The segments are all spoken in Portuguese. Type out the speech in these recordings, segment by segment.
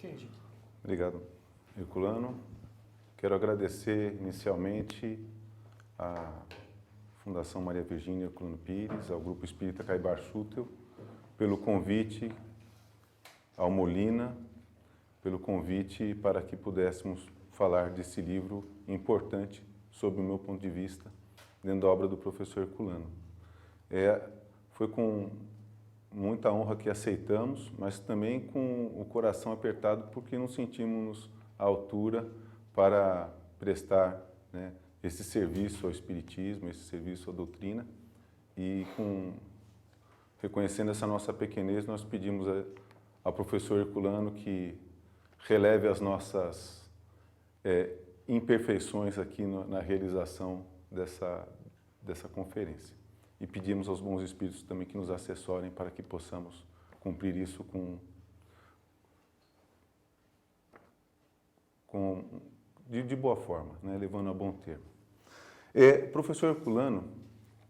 Kenji. Obrigado, Herculano. Quero agradecer inicialmente à Fundação Maria Virgínia Herculano Pires, ao Grupo Espírita Caibar Schutel, pelo convite, ao Molina, pelo convite para que pudéssemos falar desse livro importante, sob o meu ponto de vista, dentro da obra do professor Herculano. Foi com muita honra que aceitamos, mas também com o coração apertado, porque não sentimos à altura para prestar, né, esse serviço ao Espiritismo, esse serviço à doutrina. E reconhecendo essa nossa pequenez, nós pedimos ao professor Herculano que releve as nossas imperfeições aqui na realização dessa conferência. E pedimos aos bons espíritos também que nos assessorem para que possamos cumprir isso de boa forma, né, levando a bom termo. O professor Herculano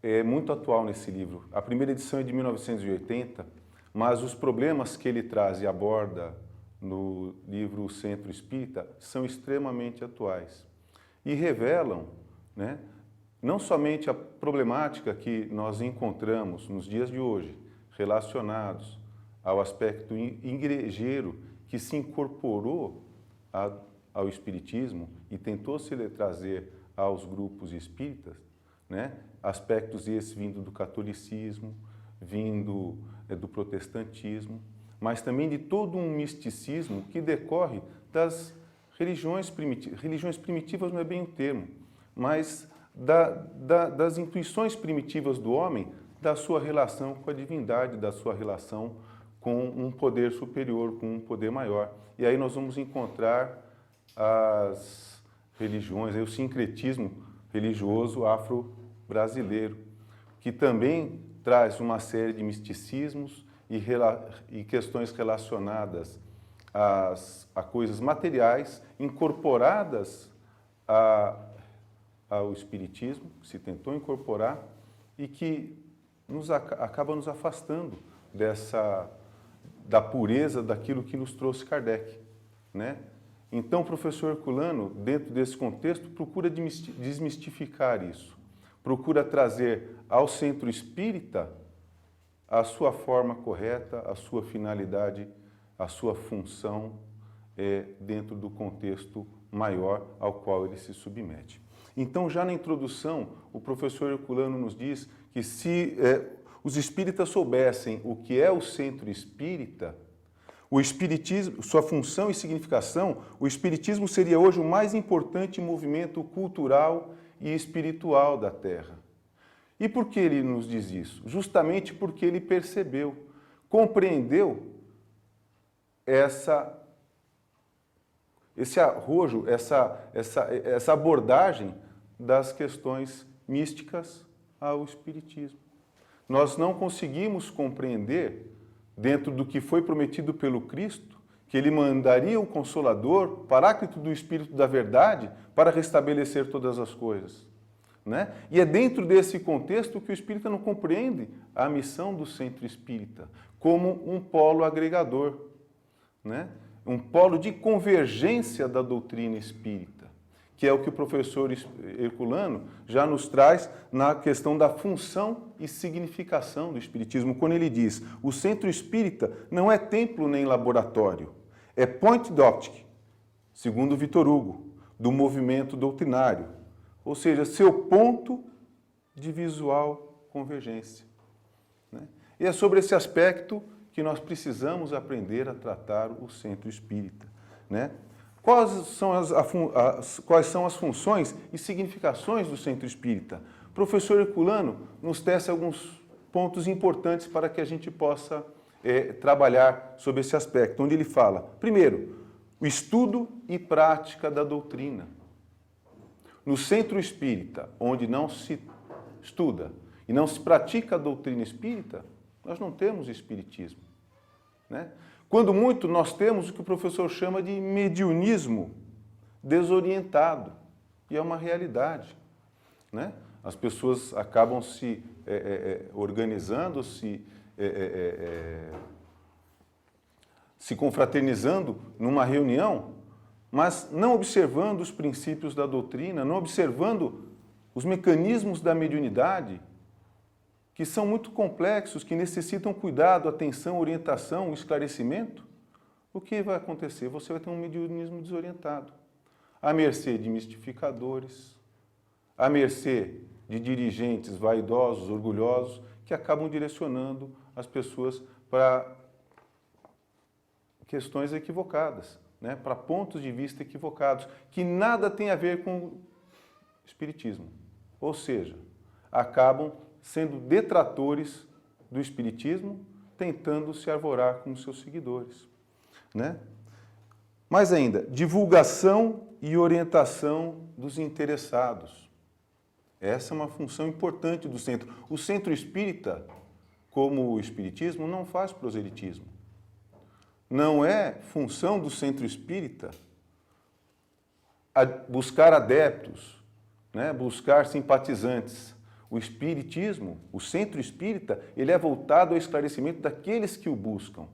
é muito atual nesse livro. A primeira edição é de 1980, mas os problemas que ele traz e aborda no livro O Centro Espírita são extremamente atuais e revelam, né, não somente a problemática que nós encontramos nos dias de hoje, relacionados ao aspecto igrejeiro que se incorporou ao Espiritismo e tentou se trazer aos grupos espíritas, né? Aspectos esses vindo do catolicismo, vindo do protestantismo, mas também de todo um misticismo que decorre das religiões primitivas. Religiões primitivas não é bem o termo, mas das intuições primitivas do homem, da sua relação com a divindade, da sua relação com um poder superior, com um poder maior. E aí nós vamos encontrar as religiões, o sincretismo religioso afro-brasileiro, que também traz uma série de misticismos e questões relacionadas a coisas materiais incorporadas ao Espiritismo, que se tentou incorporar e que acaba nos afastando da pureza daquilo que nos trouxe Kardec, né? Então, o professor Herculano, dentro desse contexto, procura desmistificar isso, procura trazer ao centro espírita a sua forma correta, a sua finalidade, a sua função dentro do contexto maior ao qual ele se submete. Então, já na introdução, o professor Herculano nos diz que se os espíritas soubessem o que é o centro espírita, o espiritismo, sua função e significação, o espiritismo seria hoje o mais importante movimento cultural e espiritual da Terra. E por que ele nos diz isso? Justamente porque ele percebeu, compreendeu esse arrojo, essa abordagem das questões místicas ao Espiritismo. Nós não conseguimos compreender, dentro do que foi prometido pelo Cristo, que ele mandaria o Consolador, Paráclito do Espírito da Verdade, para restabelecer todas as coisas, né? E é dentro desse contexto que o espírita não compreende a missão do centro espírita como um polo agregador, né? Um polo de convergência da doutrina espírita, que é o que o professor Herculano já nos traz na questão da função e significação do Espiritismo, quando ele diz: o centro espírita não é templo nem laboratório, é point d'optique, segundo Vitor Hugo, do movimento doutrinário, ou seja, seu ponto de visual convergência, né? E é sobre esse aspecto que nós precisamos aprender a tratar o centro espírita, né? Quais são as funções e significações do centro espírita? O professor Herculano nos tece alguns pontos importantes para que a gente possa trabalhar sobre esse aspecto, onde ele fala, primeiro, o estudo e prática da doutrina. No centro espírita, onde não se estuda e não se pratica a doutrina espírita, nós não temos espiritismo, né? Quando muito, nós temos o que o professor chama de mediunismo desorientado, e é uma realidade, né? As pessoas acabam se organizando, se confraternizando numa reunião, mas não observando os princípios da doutrina, não observando os mecanismos da mediunidade, que são muito complexos, que necessitam cuidado, atenção, orientação, esclarecimento, o que vai acontecer? Você vai ter um mediunismo desorientado, à mercê de mistificadores, à mercê de dirigentes vaidosos, orgulhosos, que acabam direcionando as pessoas para questões equivocadas, né? Para pontos de vista equivocados, que nada tem a ver com o espiritismo. Ou seja, acabam sendo detratores do espiritismo, tentando se arvorar com os seus seguidores, né? Mais ainda, divulgação e orientação dos interessados. Essa é uma função importante do centro. O centro espírita, como o espiritismo, não faz proselitismo. Não é função do centro espírita buscar adeptos, né? Buscar simpatizantes. O espiritismo, o centro espírita, ele é voltado ao esclarecimento daqueles que o buscam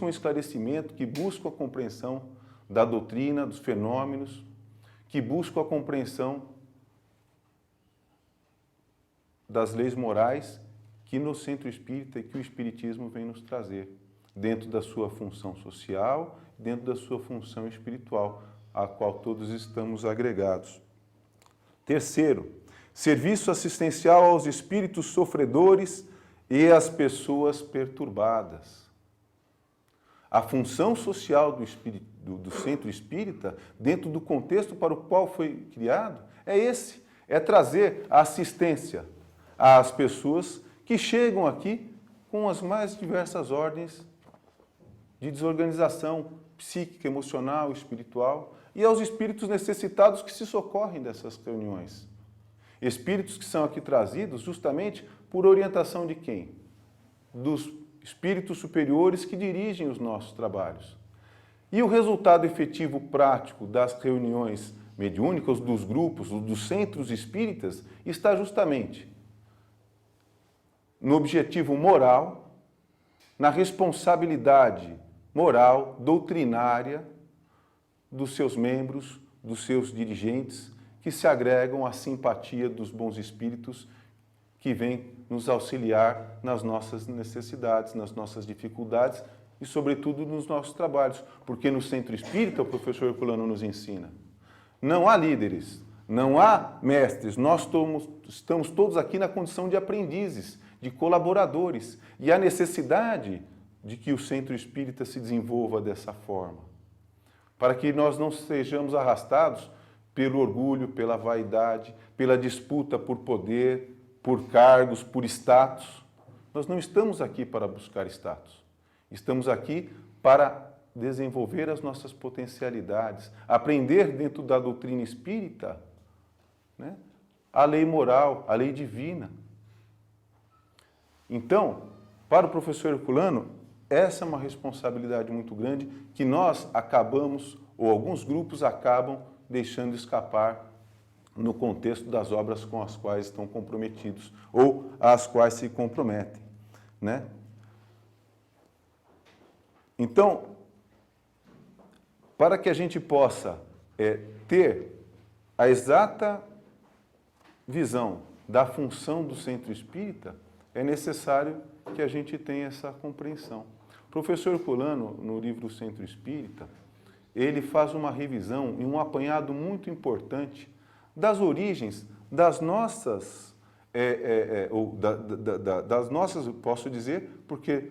esclarecimento, que buscam a compreensão da doutrina, dos fenômenos, que buscam a compreensão das leis morais que no centro espírita e que o espiritismo vem nos trazer, dentro da sua função social, dentro da sua função espiritual, a qual todos estamos agregados. Terceiro, serviço assistencial aos espíritos sofredores e às pessoas perturbadas. A função social do centro espírita, dentro do contexto para o qual foi criado, é trazer a assistência às pessoas que chegam aqui com as mais diversas ordens de desorganização psíquica, emocional, espiritual, e aos espíritos necessitados que se socorrem dessas reuniões. Espíritos que são aqui trazidos justamente por orientação de quem? Dos espíritos superiores que dirigem os nossos trabalhos. E o resultado efetivo prático das reuniões mediúnicas, dos grupos, dos centros espíritas, está justamente no objetivo moral, na responsabilidade moral, doutrinária dos seus membros, dos seus dirigentes, que se agregam à simpatia dos bons espíritos que vêm nos auxiliar nas nossas necessidades, nas nossas dificuldades e, sobretudo, nos nossos trabalhos. Porque no centro espírita, o professor Herculano nos ensina, não há líderes, não há mestres, nós estamos todos aqui na condição de aprendizes, de colaboradores, e há necessidade de que o centro espírita se desenvolva dessa forma, para que nós não sejamos arrastados pelo orgulho, pela vaidade, pela disputa por poder, por cargos, por status. Nós não estamos aqui para buscar status. Estamos aqui para desenvolver as nossas potencialidades, aprender dentro da doutrina espírita, né, a lei moral, a lei divina. Então, para o professor Herculano, essa é uma responsabilidade muito grande que nós acabamos, ou alguns grupos acabam deixando escapar no contexto das obras com as quais estão comprometidos ou às quais se comprometem, né? Então, para que a gente possa ter a exata visão da função do centro espírita, é necessário que a gente tenha essa compreensão. O professor Herculano, no livro Centro Espírita, ele faz uma revisão e um apanhado muito importante das origens das nossas, posso dizer, porque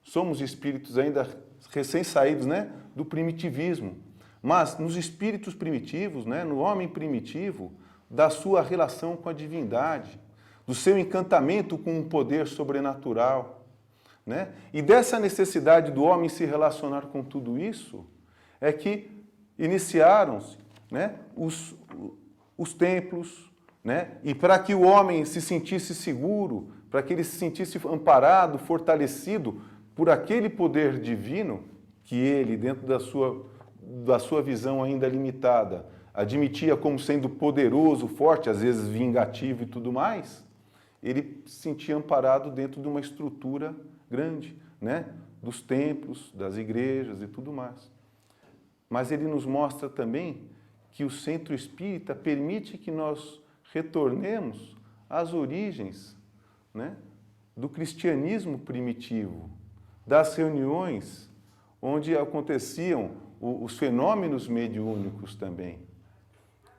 somos espíritos ainda recém-saídos, né, do primitivismo, mas nos espíritos primitivos, né, no homem primitivo, da sua relação com a divindade, do seu encantamento com um poder sobrenatural, né? E dessa necessidade do homem se relacionar com tudo isso, é que iniciaram-se, né, os templos, né? E para que o homem se sentisse seguro, para que ele se sentisse amparado, fortalecido por aquele poder divino, que ele, dentro da sua visão ainda limitada, admitia como sendo poderoso, forte, às vezes vingativo e tudo mais, ele se sentia amparado dentro de uma estrutura grande, né? dos templos, das igrejas e tudo mais. Mas ele nos mostra também que o centro espírita permite que nós retornemos às origens, né, do cristianismo primitivo, das reuniões onde aconteciam os fenômenos mediúnicos também,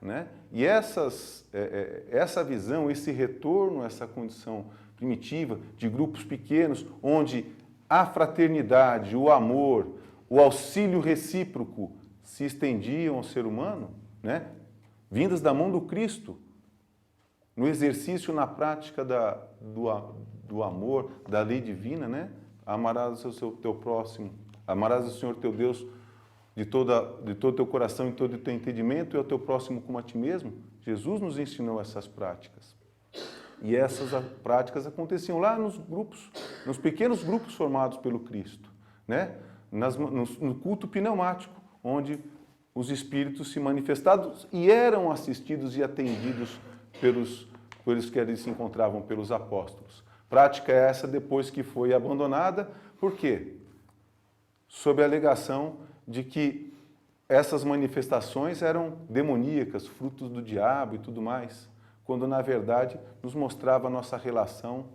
né? E essa visão, esse retorno a essa condição primitiva de grupos pequenos, onde a fraternidade, o amor, o auxílio recíproco se estendiam ao ser humano, né? Vindas da mão do Cristo, no exercício, na prática do amor, da lei divina, né? Amarás o teu próximo, amarás o Senhor teu Deus de todo o teu coração e todo o teu entendimento e ao teu próximo como a ti mesmo. Jesus nos ensinou essas práticas. E essas práticas aconteciam lá nos grupos, nos pequenos grupos formados pelo Cristo, né? No culto pneumático, onde os espíritos se manifestavam e eram assistidos e atendidos pelos que ali se encontravam, pelos apóstolos. Prática essa depois que foi abandonada, por quê? Sob a alegação de que essas manifestações eram demoníacas, frutos do diabo e tudo mais, quando na verdade nos mostrava a nossa relação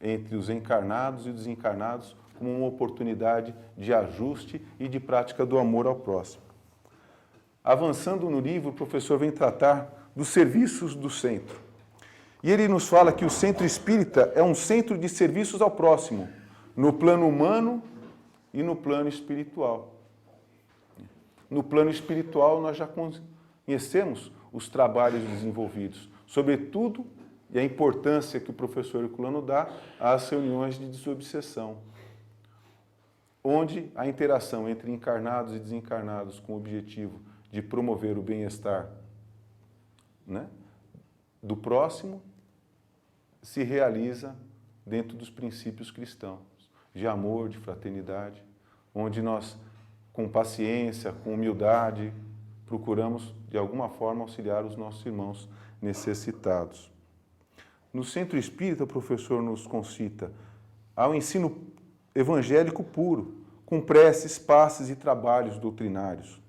entre os encarnados e desencarnados como uma oportunidade de ajuste e de prática do amor ao próximo. Avançando no livro, o professor vem tratar dos serviços do centro. E ele nos fala que o centro espírita é um centro de serviços ao próximo, no plano humano e no plano espiritual. No plano espiritual, nós já conhecemos os trabalhos desenvolvidos, sobretudo, e a importância que o professor Herculano dá às reuniões de desobsessão, onde a interação entre encarnados e desencarnados com o objetivo de promover o bem-estar, né, do próximo se realiza dentro dos princípios cristãos, de amor, de fraternidade, onde nós, com paciência, com humildade, procuramos, de alguma forma, auxiliar os nossos irmãos necessitados. No centro espírita, o professor nos concita ao ensino evangélico puro, com preces, passes e trabalhos doutrinários.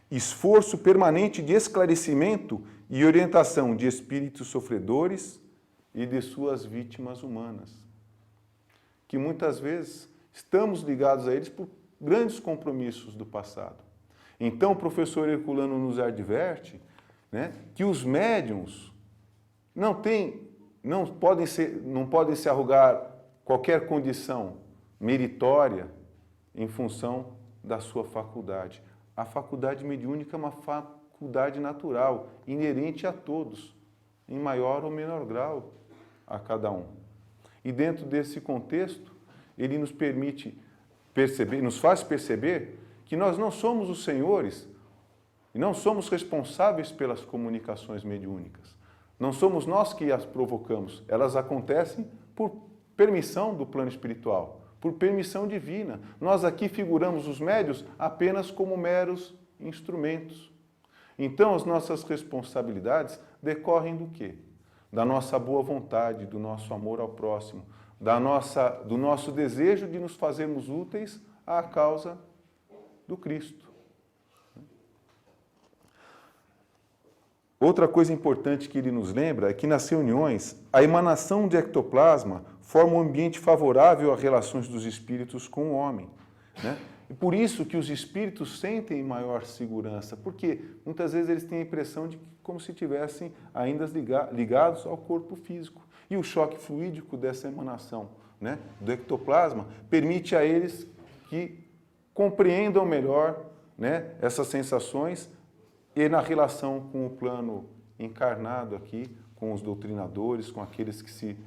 Esforço permanente de esclarecimento e orientação de espíritos sofredores e de suas vítimas humanas, que muitas vezes estamos ligados a eles por grandes compromissos do passado. Então, o professor Herculano nos adverte, né, que os médiuns não podem se arrogar qualquer condição meritória em função da sua faculdade. A faculdade mediúnica é uma faculdade natural, inerente a todos, em maior ou menor grau a cada um. E dentro desse contexto, ele nos permite perceber, nos faz perceber que nós não somos os senhores e não somos responsáveis pelas comunicações mediúnicas. Não somos nós que as provocamos, elas acontecem por permissão do plano espiritual, por permissão divina. Nós aqui figuramos os médiuns apenas como meros instrumentos. Então, as nossas responsabilidades decorrem do quê? Da nossa boa vontade, do nosso amor ao próximo, do nosso desejo de nos fazermos úteis à causa do Cristo. Outra coisa importante que ele nos lembra é que nas reuniões, a emanação de ectoplasma forma um ambiente favorável às relações dos espíritos com o homem, né? E por isso que os espíritos sentem maior segurança, porque muitas vezes eles têm a impressão de que como se estivessem ainda ligados ao corpo físico. E o choque fluídico dessa emanação, né, do ectoplasma permite a eles que compreendam melhor, né, essas sensações e na relação com o plano encarnado aqui, com os doutrinadores, com aqueles que se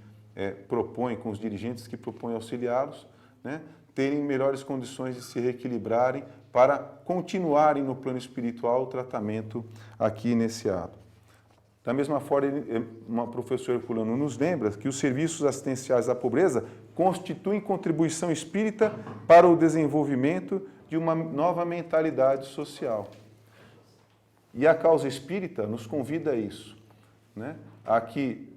propõem, com os dirigentes que propõem auxiliá-los, né, terem melhores condições de se reequilibrarem para continuarem no plano espiritual o tratamento aqui iniciado. Da mesma forma, o professor Herculano nos lembra que os serviços assistenciais à pobreza constituem contribuição espírita para o desenvolvimento de uma nova mentalidade social. E a causa espírita nos convida a isso, né? A que,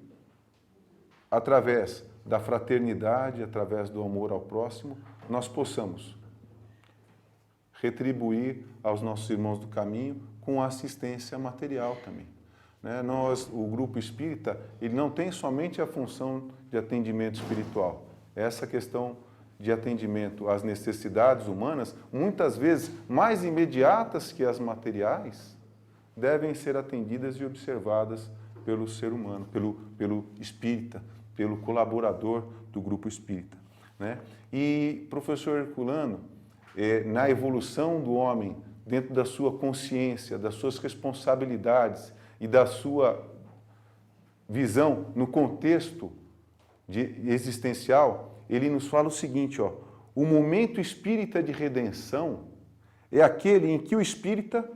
através da fraternidade, através do amor ao próximo, nós possamos retribuir aos nossos irmãos do caminho com assistência material também. Né? O grupo espírita, ele não tem somente a função de atendimento espiritual. Essa questão de atendimento às necessidades humanas, muitas vezes mais imediatas que as materiais, devem ser atendidas e observadas pelo ser humano, pelo espírita, pelo colaborador do grupo espírita. Né? E, professor Herculano, na evolução do homem, dentro da sua consciência, das suas responsabilidades e da sua visão no contexto existencial, ele nos fala o seguinte, ó, o momento espírita de redenção é aquele em que o espírita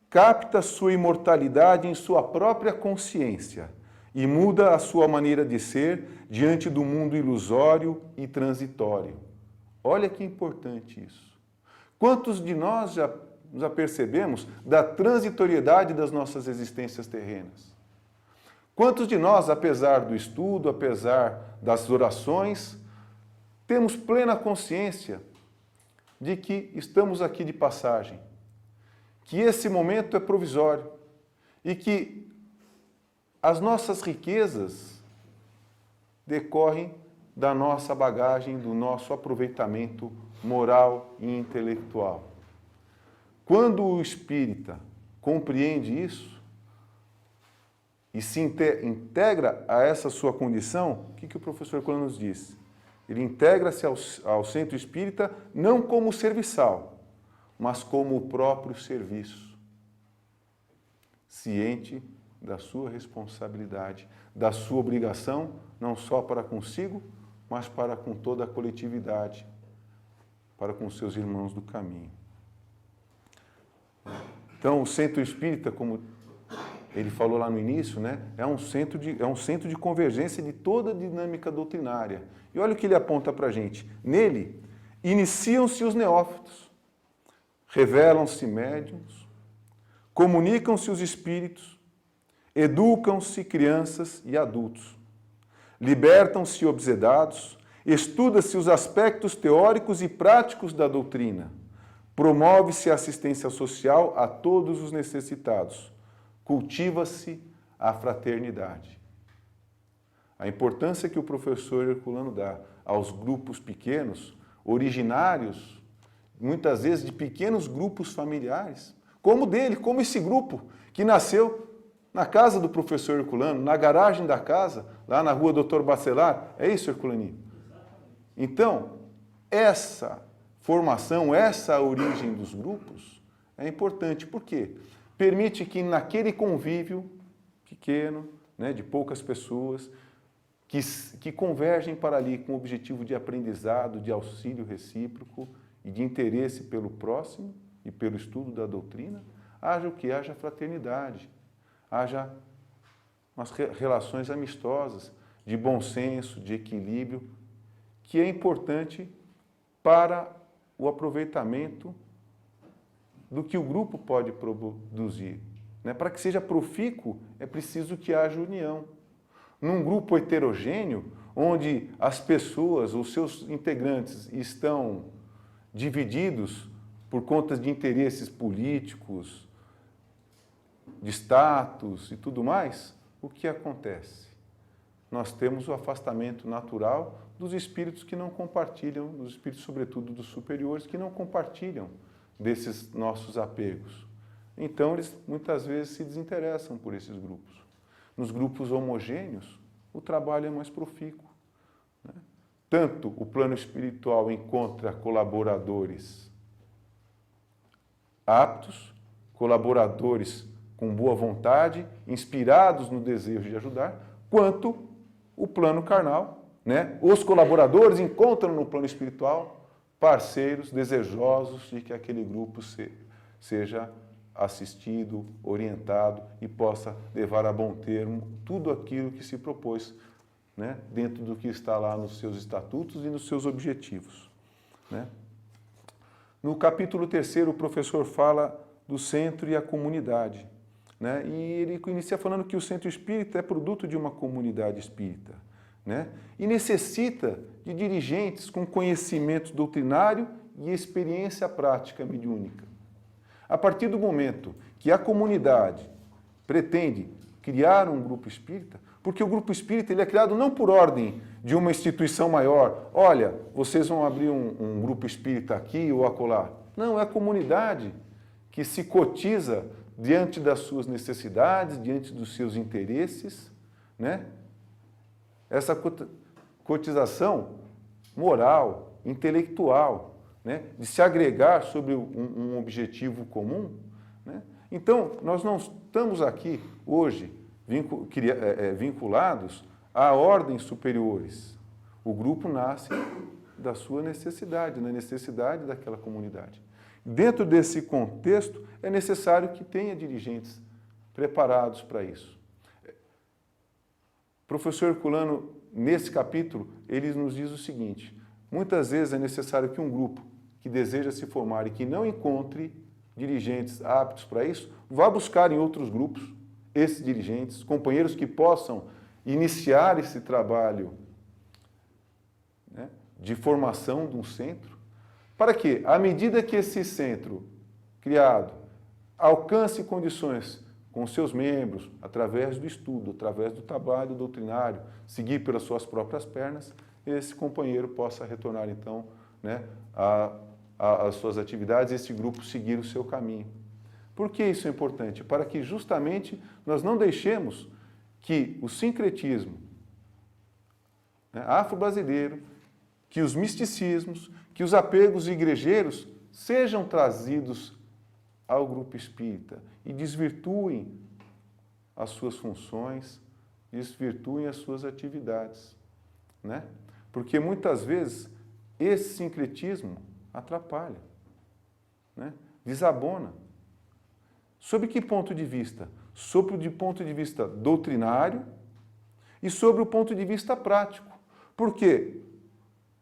capta sua imortalidade em sua própria consciência e muda a sua maneira de ser diante do mundo ilusório e transitório. Olha que importante isso. Quantos de nós já percebemos da transitoriedade das nossas existências terrenas? Quantos de nós, apesar do estudo, apesar das orações, temos plena consciência de que estamos aqui de passagem, que esse momento é provisório e que as nossas riquezas decorrem da nossa bagagem, do nosso aproveitamento moral e intelectual. Quando o espírita compreende isso e se integra a essa sua condição, o que o professor Herculano nos diz? Ele integra-se ao centro espírita não como serviçal, mas como o próprio serviço, ciente da sua responsabilidade, da sua obrigação, não só para consigo, mas para com toda a coletividade, para com seus irmãos do caminho. Então, o centro espírita, como ele falou lá no início, né, é um centro de convergência de toda a dinâmica doutrinária. E olha o que ele aponta para a gente. Nele, iniciam-se os neófitos, revelam-se médiuns, comunicam-se os espíritos, educam-se crianças e adultos, libertam-se obsedados, estuda-se os aspectos teóricos e práticos da doutrina, promove-se a assistência social a todos os necessitados, cultiva-se a fraternidade. A importância que o professor Herculano dá aos grupos pequenos, originários, muitas vezes de pequenos grupos familiares, como esse grupo que nasceu na casa do professor Herculano, na garagem da casa, lá na rua Dr. Bacelar. É isso, Herculaninho? Então, essa formação, essa origem dos grupos é importante. Por quê? Permite que naquele convívio pequeno, né, de poucas pessoas, que convergem para ali com o objetivo de aprendizado, de auxílio recíproco e de interesse pelo próximo e pelo estudo da doutrina, haja o que? Haja fraternidade, haja umas relações amistosas, de bom senso, de equilíbrio, que é importante para o aproveitamento do que o grupo pode produzir. Né? Para que seja profícuo, é preciso que haja união. Num grupo heterogêneo, onde as pessoas, os seus integrantes, estão divididos por conta de interesses políticos, de status e tudo mais, o que acontece? Nós temos o afastamento natural dos espíritos que não compartilham, dos espíritos, sobretudo dos superiores, que não compartilham desses nossos apegos. Então, eles muitas vezes se desinteressam por esses grupos. Nos grupos homogêneos, o trabalho é mais profícuo. Né? Tanto o plano espiritual encontra colaboradores aptos, colaboradores com boa vontade, inspirados no desejo de ajudar, quanto o plano carnal, né? Os colaboradores encontram no plano espiritual parceiros desejosos de que aquele grupo seja assistido, orientado e possa levar a bom termo tudo aquilo que se propôs, né? Dentro do que está lá nos seus estatutos e nos seus objetivos. Né? No capítulo 3º, o professor fala do centro e a comunidade. Né? E ele inicia falando que o centro espírita é produto de uma comunidade espírita, né? E necessita de dirigentes com conhecimento doutrinário e experiência prática mediúnica. A partir do momento que a comunidade pretende criar um grupo espírita, porque o grupo espírita ele é criado não por ordem de uma instituição maior, olha, vocês vão abrir um grupo espírita aqui ou acolá. Não, é a comunidade que se cotiza diante das suas necessidades, diante dos seus interesses, né? Essa cotização moral, intelectual, né? De se agregar sobre um objetivo comum, né? Então, nós não estamos aqui hoje vinculados a ordens superiores. O grupo nasce da sua necessidade, na necessidade daquela comunidade. Dentro desse contexto, é necessário que tenha dirigentes preparados para isso. O professor Herculano, nesse capítulo, ele nos diz o seguinte: muitas vezes é necessário que um grupo que deseja se formar e que não encontre dirigentes aptos para isso, vá buscar em outros grupos esses dirigentes, companheiros que possam iniciar esse trabalho, né, de formação de um centro, para que, à medida que esse centro criado alcance condições com seus membros, através do estudo, através do trabalho doutrinário, seguir pelas suas próprias pernas, esse companheiro possa retornar, então, né, às suas atividades, esse grupo seguir o seu caminho. Por que isso é importante? Para que justamente nós não deixemos que o sincretismo, né, afro-brasileiro, que os misticismos, que os apegos igrejeiros sejam trazidos ao grupo espírita e desvirtuem as suas funções, desvirtuem as suas atividades, né? Porque muitas vezes esse sincretismo atrapalha, né? Desabona. Sob que ponto de vista? Sobre o ponto de vista doutrinário e sobre o ponto de vista prático. Porque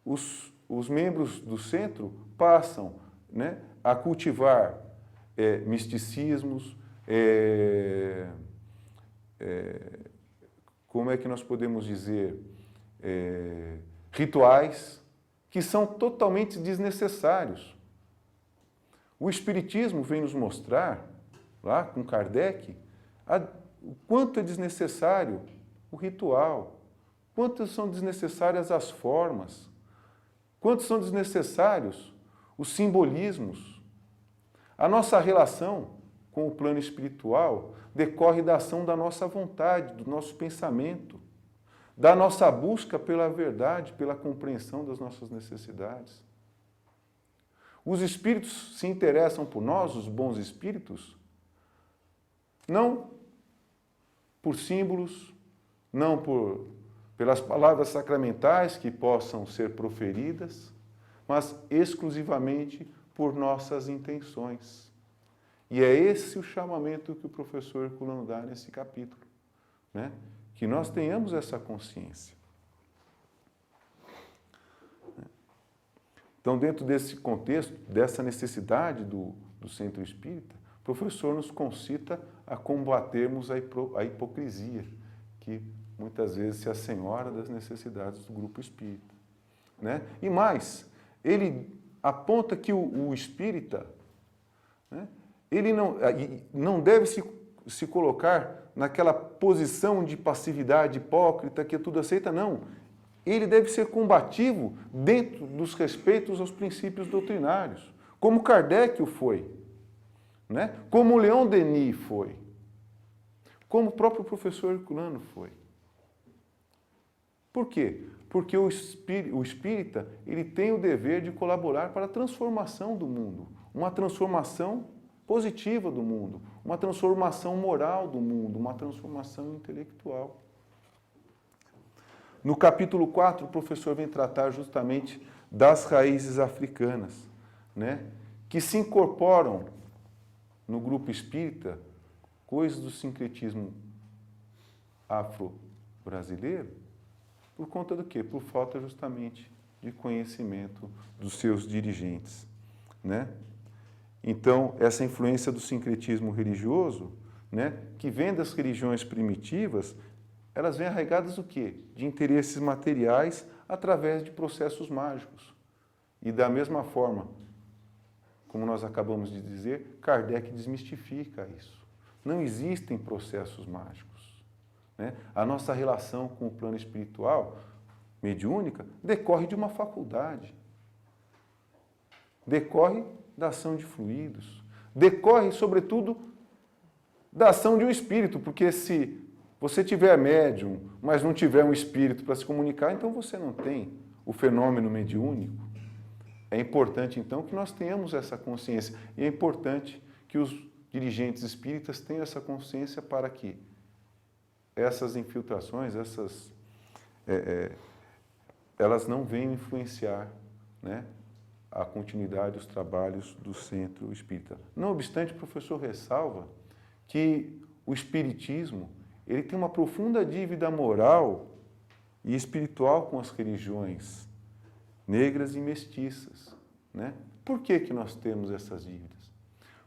os membros do centro passam, né, a cultivar misticismos, como é que nós podemos dizer, rituais que são totalmente desnecessários. O Espiritismo vem nos mostrar, lá com Kardec, o quanto é desnecessário o ritual, quanto são desnecessárias as formas, quanto são desnecessários os simbolismos. A nossa relação com o plano espiritual decorre da ação da nossa vontade, do nosso pensamento, da nossa busca pela verdade, pela compreensão das nossas necessidades. Os espíritos se interessam por nós, os bons espíritos, não por símbolos, não pelas palavras sacramentais que possam ser proferidas, mas exclusivamente por nossas intenções. E é esse o chamamento que o professor Herculano dá nesse capítulo, né? Que nós tenhamos essa consciência. Então, dentro desse contexto, dessa necessidade do centro espírita, o professor nos concita a combatermos a hipocrisia, que muitas vezes se assenhora das necessidades do grupo espírita, né? E mais, ele aponta que o espírita, né, ele não deve se colocar naquela posição de passividade hipócrita que tudo aceita, não. Ele deve ser combativo dentro dos respeitos aos princípios doutrinários, como Kardec o foi, né? Como Leon Denis foi, como o próprio professor Herculano foi. Por quê? Porque o espírita ele tem o dever de colaborar para a transformação do mundo, uma transformação positiva do mundo, uma transformação moral do mundo, uma transformação intelectual. No capítulo 4, o professor vem tratar justamente das raízes africanas, né, que se incorporam no grupo espírita, coisas do sincretismo afro-brasileiro, por conta do quê? Por falta justamente de conhecimento dos seus dirigentes, né? Então, essa influência do sincretismo religioso, né, que vem das religiões primitivas, elas vêm arraigadas do quê? De interesses materiais através de processos mágicos. E da mesma forma, como nós acabamos de dizer, Kardec desmistifica isso. Não existem processos mágicos, né? A nossa relação com o plano espiritual, mediúnica, decorre de uma faculdade, decorre da ação de fluidos, decorre, sobretudo, da ação de um espírito, porque se você tiver médium, mas não tiver um espírito para se comunicar, então você não tem o fenômeno mediúnico. É importante, então, que nós tenhamos essa consciência. E é importante que os dirigentes espíritas tenham essa consciência para que essas infiltrações, elas não venham influenciar, né, a continuidade dos trabalhos do centro espírita. Não obstante, o professor ressalva que o espiritismo ele tem uma profunda dívida moral e espiritual com as religiões negras e mestiças, né? Por que que nós temos essas dívidas?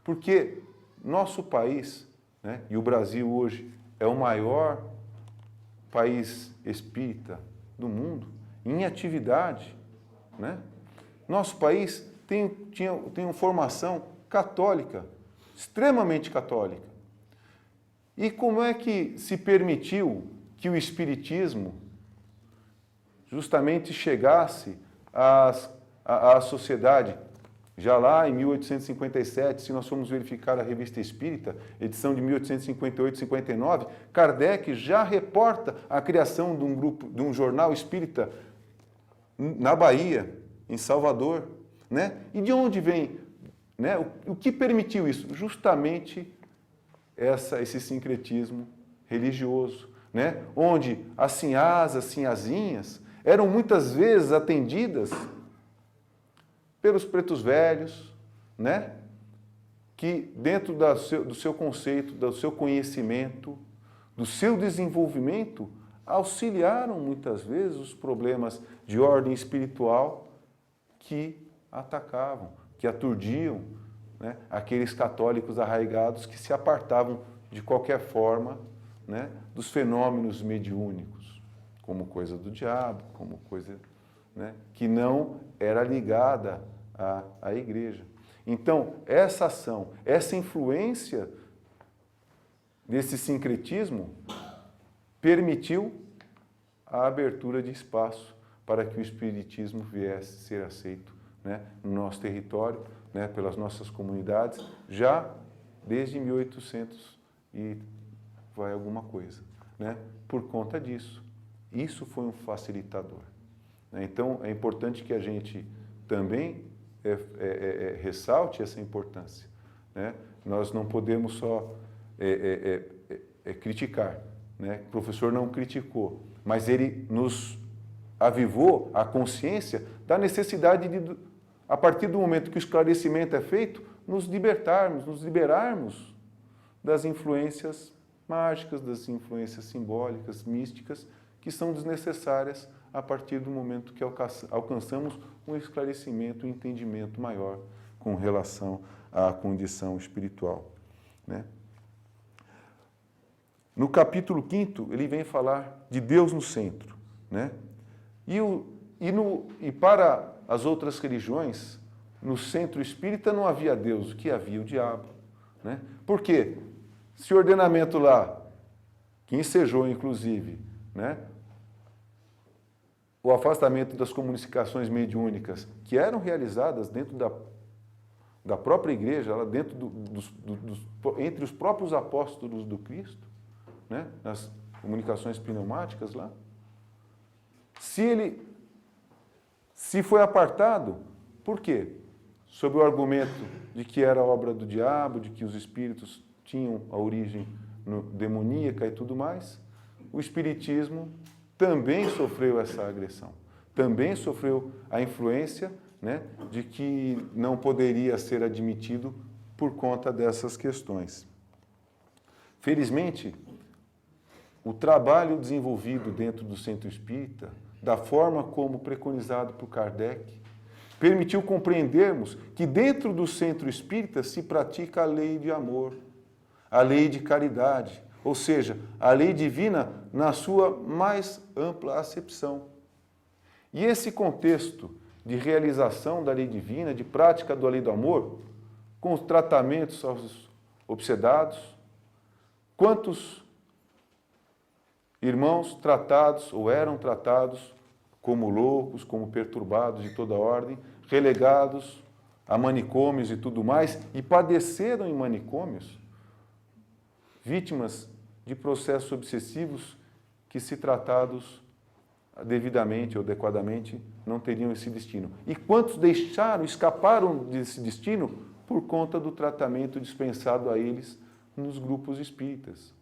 Porque nosso país, né, e o Brasil hoje é o maior país espírita do mundo, em atividade, né? Nosso país tem uma formação católica, extremamente católica. E como é que se permitiu que o espiritismo justamente chegasse à sociedade? Já lá em 1857, se nós formos verificar a Revista Espírita, edição de 1858-59, Kardec já reporta a criação de um jornal espírita na Bahia, em Salvador, né? E de onde vem, né? O que permitiu isso? Justamente esse sincretismo religioso, né? Onde as sinhás, as sinhazinhas eram muitas vezes atendidas pelos pretos velhos, né? Que dentro do seu conceito, do seu conhecimento, do seu desenvolvimento, auxiliaram muitas vezes os problemas de ordem espiritual que atacavam, que aturdiam, né, aqueles católicos arraigados que se apartavam de qualquer forma, né, dos fenômenos mediúnicos, como coisa do diabo, como coisa, né, que não era ligada à igreja. Então, essa ação, essa influência desse sincretismo permitiu a abertura de espaço para que o espiritismo viesse a ser aceito, né, no nosso território, né, pelas nossas comunidades, já desde 1800 e vai alguma coisa, né, por conta disso. Isso foi um facilitador, né? Então, é importante que a gente também ressalte essa importância, né? Nós não podemos só criticar, né? O professor não criticou, mas ele nos avivou a consciência da necessidade de, a partir do momento que o esclarecimento é feito, nos liberarmos das influências mágicas, das influências simbólicas, místicas, que são desnecessárias a partir do momento que alcançamos um esclarecimento, um entendimento maior com relação à condição espiritual, né? No capítulo 5º, ele vem falar de Deus no centro, né? E para as outras religiões, no centro espírita não havia Deus, o que havia? O diabo, né? Por quê? Esse ordenamento lá, que ensejou, inclusive, né, o afastamento das comunicações mediúnicas, que eram realizadas dentro da própria igreja, lá dentro entre os próprios apóstolos do Cristo, né, nas comunicações pneumáticas lá. Se foi apartado, por quê? Sob o argumento de que era obra do diabo, de que os espíritos tinham a origem demoníaca e tudo mais, o espiritismo também sofreu essa agressão, também sofreu a influência, né, de que não poderia ser admitido por conta dessas questões. Felizmente, o trabalho desenvolvido dentro do centro espírita, da forma como preconizado por Kardec, permitiu compreendermos que dentro do centro espírita se pratica a lei de amor, a lei de caridade, ou seja, a lei divina na sua mais ampla acepção. E esse contexto de realização da lei divina, de prática da lei do amor, com os tratamentos aos obsedados, quantos irmãos tratados ou eram tratados como loucos, como perturbados de toda ordem, relegados a manicômios e tudo mais, e padeceram em manicômios, vítimas de processos obsessivos que, se tratados devidamente ou adequadamente, não teriam esse destino. E quantos escaparam desse destino por conta do tratamento dispensado a eles nos grupos espíritas.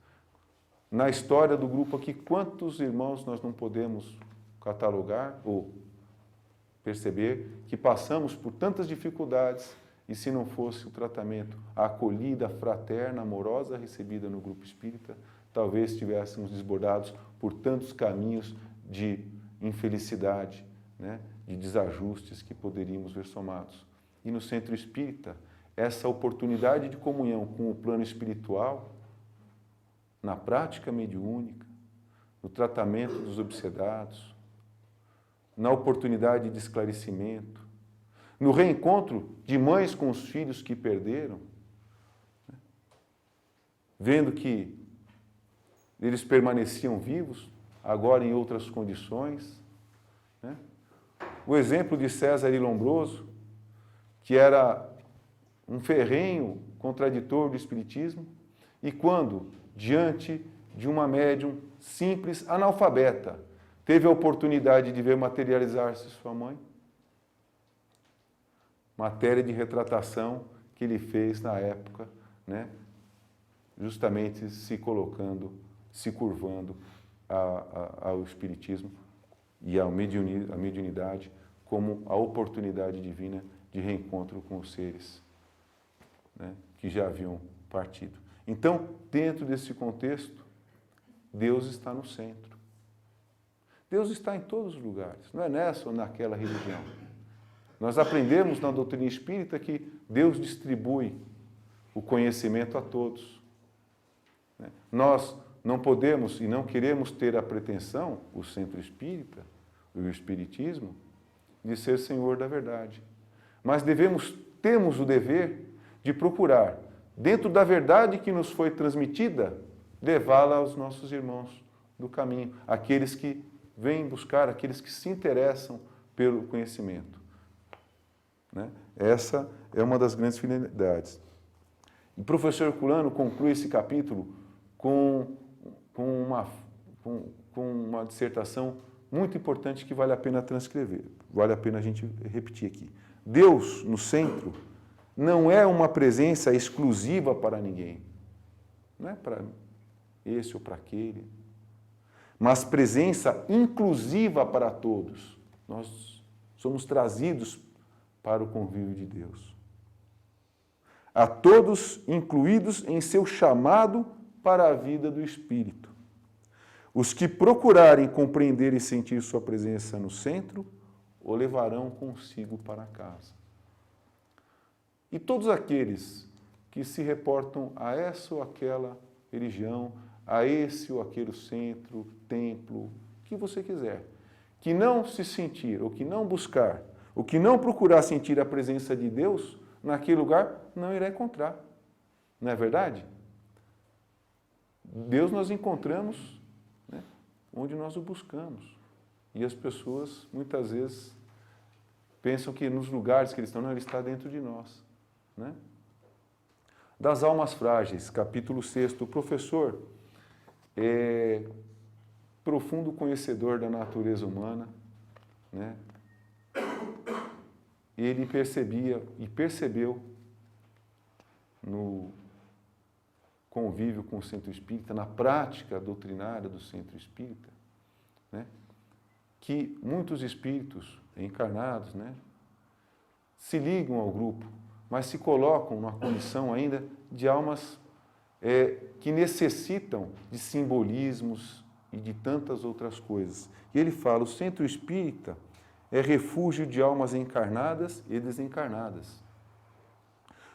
Na história do grupo aqui, quantos irmãos nós não podemos catalogar ou perceber que passamos por tantas dificuldades e, se não fosse o tratamento, a acolhida fraterna, amorosa recebida no grupo espírita, talvez estivéssemos desbordados por tantos caminhos de infelicidade, né, de desajustes que poderíamos ver somados. E no centro espírita, essa oportunidade de comunhão com o plano espiritual, na prática mediúnica, no tratamento dos obsedados, na oportunidade de esclarecimento, no reencontro de mães com os filhos que perderam, né, vendo que eles permaneciam vivos, agora em outras condições, né? O exemplo de César e Lombroso, que era um ferrenho contraditor do Espiritismo, e quando, diante de uma médium simples, analfabeta, teve a oportunidade de ver materializar-se sua mãe, matéria de retratação que ele fez na época, né? Justamente se colocando, se curvando ao Espiritismo e à mediunidade como a oportunidade divina de reencontro com os seres, né, que já haviam partido. Então, dentro desse contexto, Deus está no centro. Deus está em todos os lugares, não é nessa ou naquela religião. Nós aprendemos na doutrina espírita que Deus distribui o conhecimento a todos. Nós não podemos e não queremos ter a pretensão, o centro espírita, o espiritismo, de ser senhor da verdade. Mas temos o dever de procurar, dentro da verdade que nos foi transmitida, levá-la aos nossos irmãos do caminho, aqueles que vêm buscar, aqueles que se interessam pelo conhecimento. Né? Essa é uma das grandes finalidades. O professor Herculano conclui esse capítulo com uma dissertação muito importante que vale a pena transcrever, vale a pena a gente repetir aqui. Deus, no centro, não é uma presença exclusiva para ninguém, não é para esse ou para aquele, mas presença inclusiva para todos. Nós somos trazidos para o convívio de Deus. A todos incluídos em seu chamado para a vida do Espírito. Os que procurarem compreender e sentir sua presença no centro, o levarão consigo para casa. E todos aqueles que se reportam a essa ou aquela religião, a esse ou aquele centro, templo, o que você quiser, que não se sentir, ou que não buscar, ou que não procurar sentir a presença de Deus naquele lugar, não irá encontrar. Não é verdade? Deus nós encontramos, né, onde nós o buscamos. E as pessoas, muitas vezes, pensam que nos lugares que eles estão, não, ele está dentro de nós. Né? Das almas frágeis, capítulo 6, o professor é profundo conhecedor da natureza humana, né? Ele percebia e percebeu no convívio com o centro espírita, na prática doutrinária do centro espírita, né, que muitos espíritos encarnados, né, se ligam ao grupo, mas se colocam numa condição ainda de almas que necessitam de simbolismos e de tantas outras coisas. E ele fala, o centro espírita é refúgio de almas encarnadas e desencarnadas.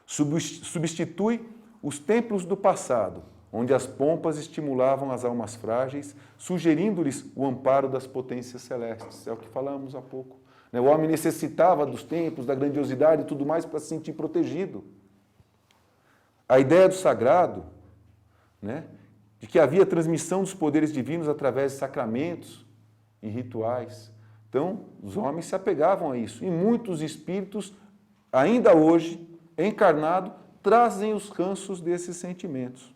Substitui os templos do passado, onde as pompas estimulavam as almas frágeis, sugerindo-lhes o amparo das potências celestes. É o que falamos há pouco. O homem necessitava dos templos, da grandiosidade e tudo mais para se sentir protegido. A ideia do sagrado, de que havia transmissão dos poderes divinos através de sacramentos e rituais. Então, os homens se apegavam a isso. E muitos espíritos, ainda hoje, encarnados, trazem os ranços desses sentimentos.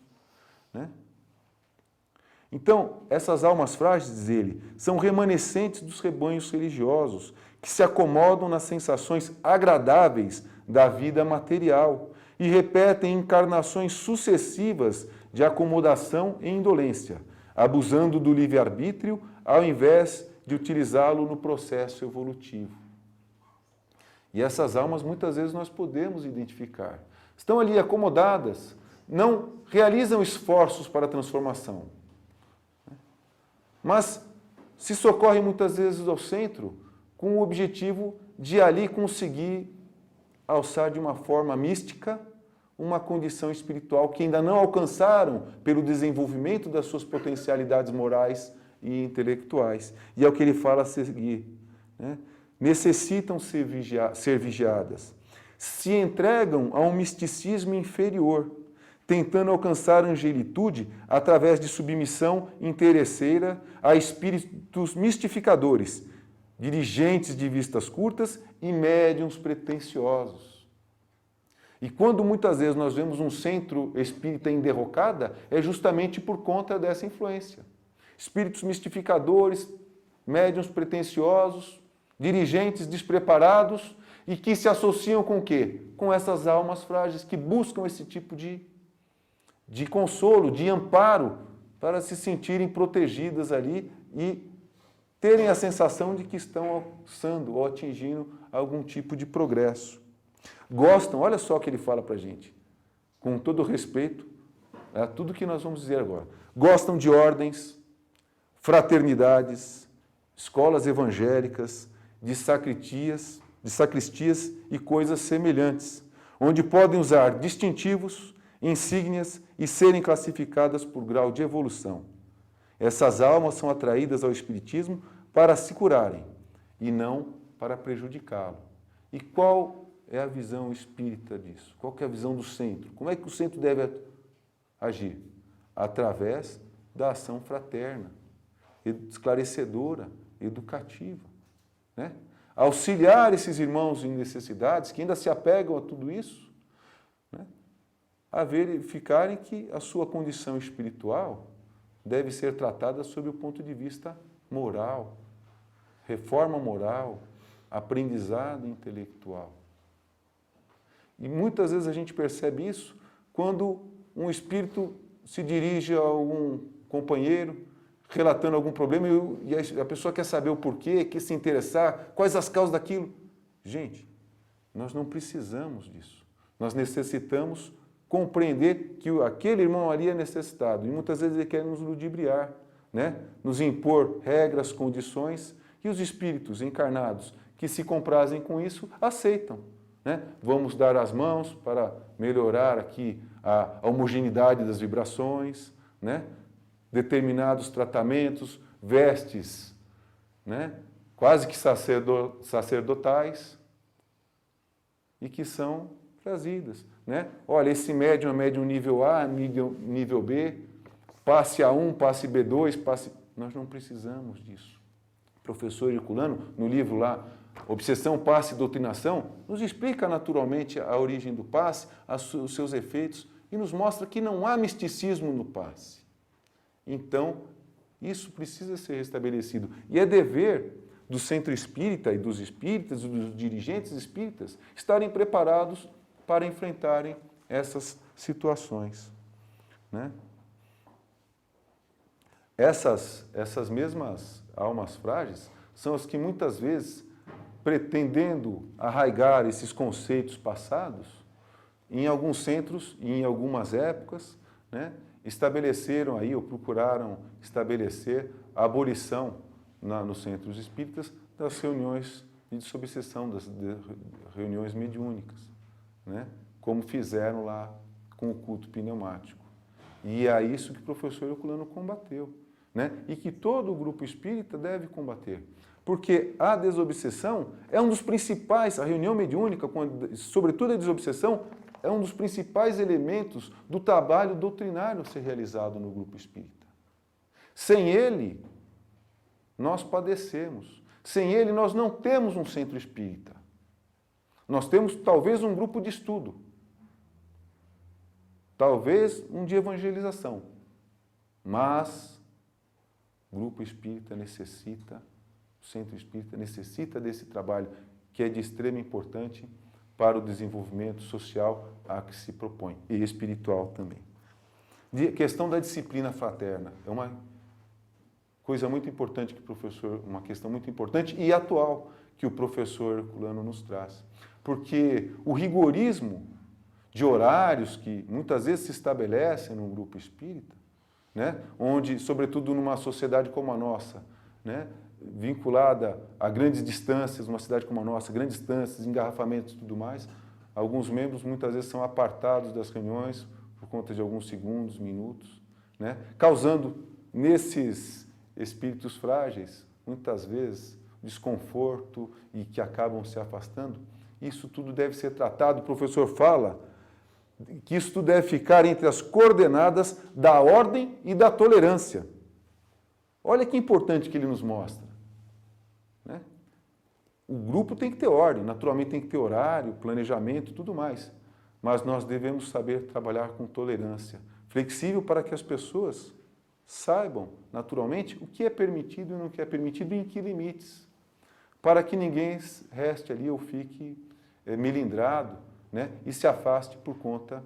Então, essas almas frágeis, diz ele, são remanescentes dos rebanhos religiosos, que se acomodam nas sensações agradáveis da vida material e repetem encarnações sucessivas de acomodação e indolência, abusando do livre-arbítrio ao invés de utilizá-lo no processo evolutivo. E essas almas, muitas vezes, nós podemos identificar. Estão ali acomodadas, não realizam esforços para a transformação, mas se socorrem muitas vezes ao centro com o objetivo de ali conseguir alçar de uma forma mística uma condição espiritual que ainda não alcançaram pelo desenvolvimento das suas potencialidades morais e intelectuais. E é o que ele fala a seguir. Necessitam ser vigiadas. Se entregam a um misticismo inferior, tentando alcançar a angelitude através de submissão interesseira a espíritos mistificadores, dirigentes de vistas curtas e médiuns pretensiosos. E quando muitas vezes nós vemos um centro espírita em derrocada, é justamente por conta dessa influência. Espíritos mistificadores, médiuns pretensiosos, dirigentes despreparados e que se associam com o quê? Com essas almas frágeis que buscam esse tipo de consolo, de amparo, para se sentirem protegidas ali e terem a sensação de que estão alçando ou atingindo algum tipo de progresso. Gostam, olha só o que ele fala para a gente, com todo respeito a tudo que nós vamos dizer agora. Gostam de ordens, fraternidades, escolas evangélicas, de sacristias e coisas semelhantes, onde podem usar distintivos, insígnias e serem classificadas por grau de evolução. Essas almas são atraídas ao Espiritismo para se curarem e não para prejudicá-lo. E qual é a visão espírita disso? Qual que é a visão do centro? Como é que o centro deve agir? Através da ação fraterna, esclarecedora, educativa. Auxiliar esses irmãos em necessidades que ainda se apegam a tudo isso, a verificarem que a sua condição espiritual deve ser tratada sob o ponto de vista moral, reforma moral, aprendizado intelectual. E muitas vezes a gente percebe isso quando um espírito se dirige a algum companheiro relatando algum problema e a pessoa quer saber o porquê, quer se interessar, quais as causas daquilo. Gente, nós não precisamos disso. Nós necessitamos compreender que aquele irmão ali é necessitado. E muitas vezes ele quer nos ludibriar, nos impor regras, condições, e os espíritos encarnados que se comprazem com isso aceitam. Vamos dar as mãos para melhorar aqui a homogeneidade das vibrações, determinados tratamentos, vestes, quase que sacerdotais, e que são trazidas. Olha, esse médium é médium nível A, nível B, passe A1, passe B2, passe... Nós não precisamos disso. O professor Herculano, no livro lá, Obsessão, Passe e Doutrinação, nos explica naturalmente a origem do passe, os seus efeitos, e nos mostra que não há misticismo no passe. Então, isso precisa ser restabelecido. E é dever do centro espírita e dos espíritas e dos dirigentes espíritas estarem preparados para enfrentarem essas situações. Essas mesmas almas frágeis são as que muitas vezes, pretendendo arraigar esses conceitos passados, em alguns centros e em algumas épocas, estabeleceram aí, ou procuraram estabelecer a abolição nos centros espíritas das reuniões de desobsessão, das reuniões mediúnicas, como fizeram lá com o culto pneumático. E é isso que o professor Herculano combateu, né? E que todo o grupo espírita deve combater. Porque a desobsessão é um dos principais, a reunião mediúnica, sobretudo a desobsessão, é um dos principais elementos do trabalho doutrinário a ser realizado no grupo espírita. Sem ele, nós padecemos. Sem ele, nós não temos um centro espírita. Nós temos talvez um grupo de estudo. Talvez um de evangelização. Mas o grupo espírita necessita, o centro espírita necessita desse trabalho que é de extrema importância para o desenvolvimento social a que se propõe, e espiritual também. A questão da disciplina fraterna é uma coisa muito importante que o professor, uma questão muito importante e atual que o professor Herculano nos traz. Porque o rigorismo de horários que muitas vezes se estabelecem num grupo espírita, né, onde, sobretudo numa sociedade como a nossa, né, vinculada a grandes distâncias, uma cidade como a nossa, grandes distâncias, engarrafamentos e tudo mais, alguns membros muitas vezes são apartados das reuniões por conta de alguns segundos, minutos, né, causando nesses espíritos frágeis, muitas vezes, desconforto e que acabam se afastando. Isso tudo deve ser tratado, o professor fala que isso tudo deve ficar entre as coordenadas da ordem e da tolerância. Olha que importante que ele nos mostra, né? O grupo tem que ter ordem, naturalmente tem que ter horário, planejamento, tudo mais. Mas nós devemos saber trabalhar com tolerância, flexível para que as pessoas saibam, naturalmente, o que é permitido e não que é permitido e em que limites, para que ninguém reste ali ou fique melindrado, né, e se afaste por conta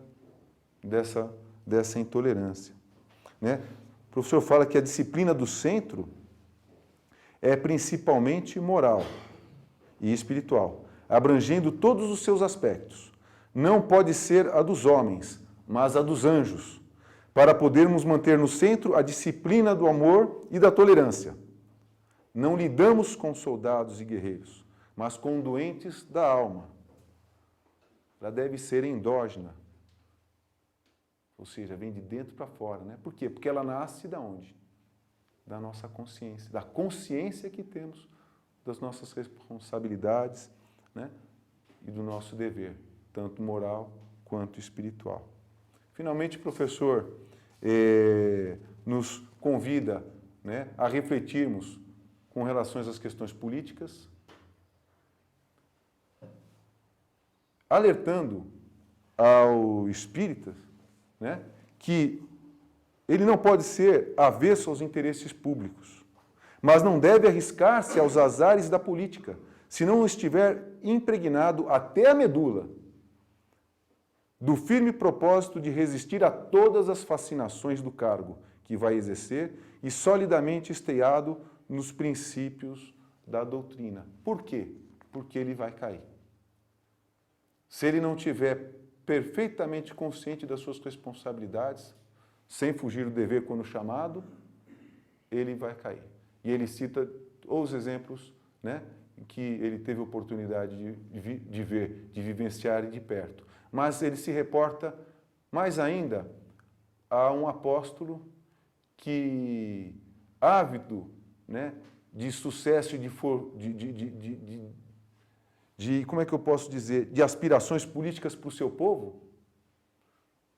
dessa intolerância, né? O professor fala que a disciplina do centro é principalmente moral e espiritual, abrangendo todos os seus aspectos. Não pode ser a dos homens, mas a dos anjos, para podermos manter no centro a disciplina do amor e da tolerância. Não lidamos com soldados e guerreiros, mas com doentes da alma. Ela deve ser endógena, ou seja, vem de dentro para fora, né? Por quê? Porque ela nasce da onde? Da nossa consciência, da consciência que temos das nossas responsabilidades, né? E do nosso dever, tanto moral quanto espiritual. Finalmente, o professor nos convida, né, a refletirmos com relação às questões políticas, alertando ao espírita, né, que ele não pode ser avesso aos interesses públicos, mas não deve arriscar-se aos azares da política, se não estiver impregnado até a medula do firme propósito de resistir a todas as fascinações do cargo que vai exercer e solidamente esteado nos princípios da doutrina. Por quê? Porque ele vai cair. Se ele não tiver perfeitamente consciente das suas responsabilidades, sem fugir do dever quando chamado, ele vai cair. E ele cita os exemplos, né, que ele teve oportunidade de ver, de vivenciar e de perto. Mas ele se reporta mais ainda a um apóstolo que, ávido, né, de sucesso e como é que eu posso dizer, de aspirações políticas para o seu povo,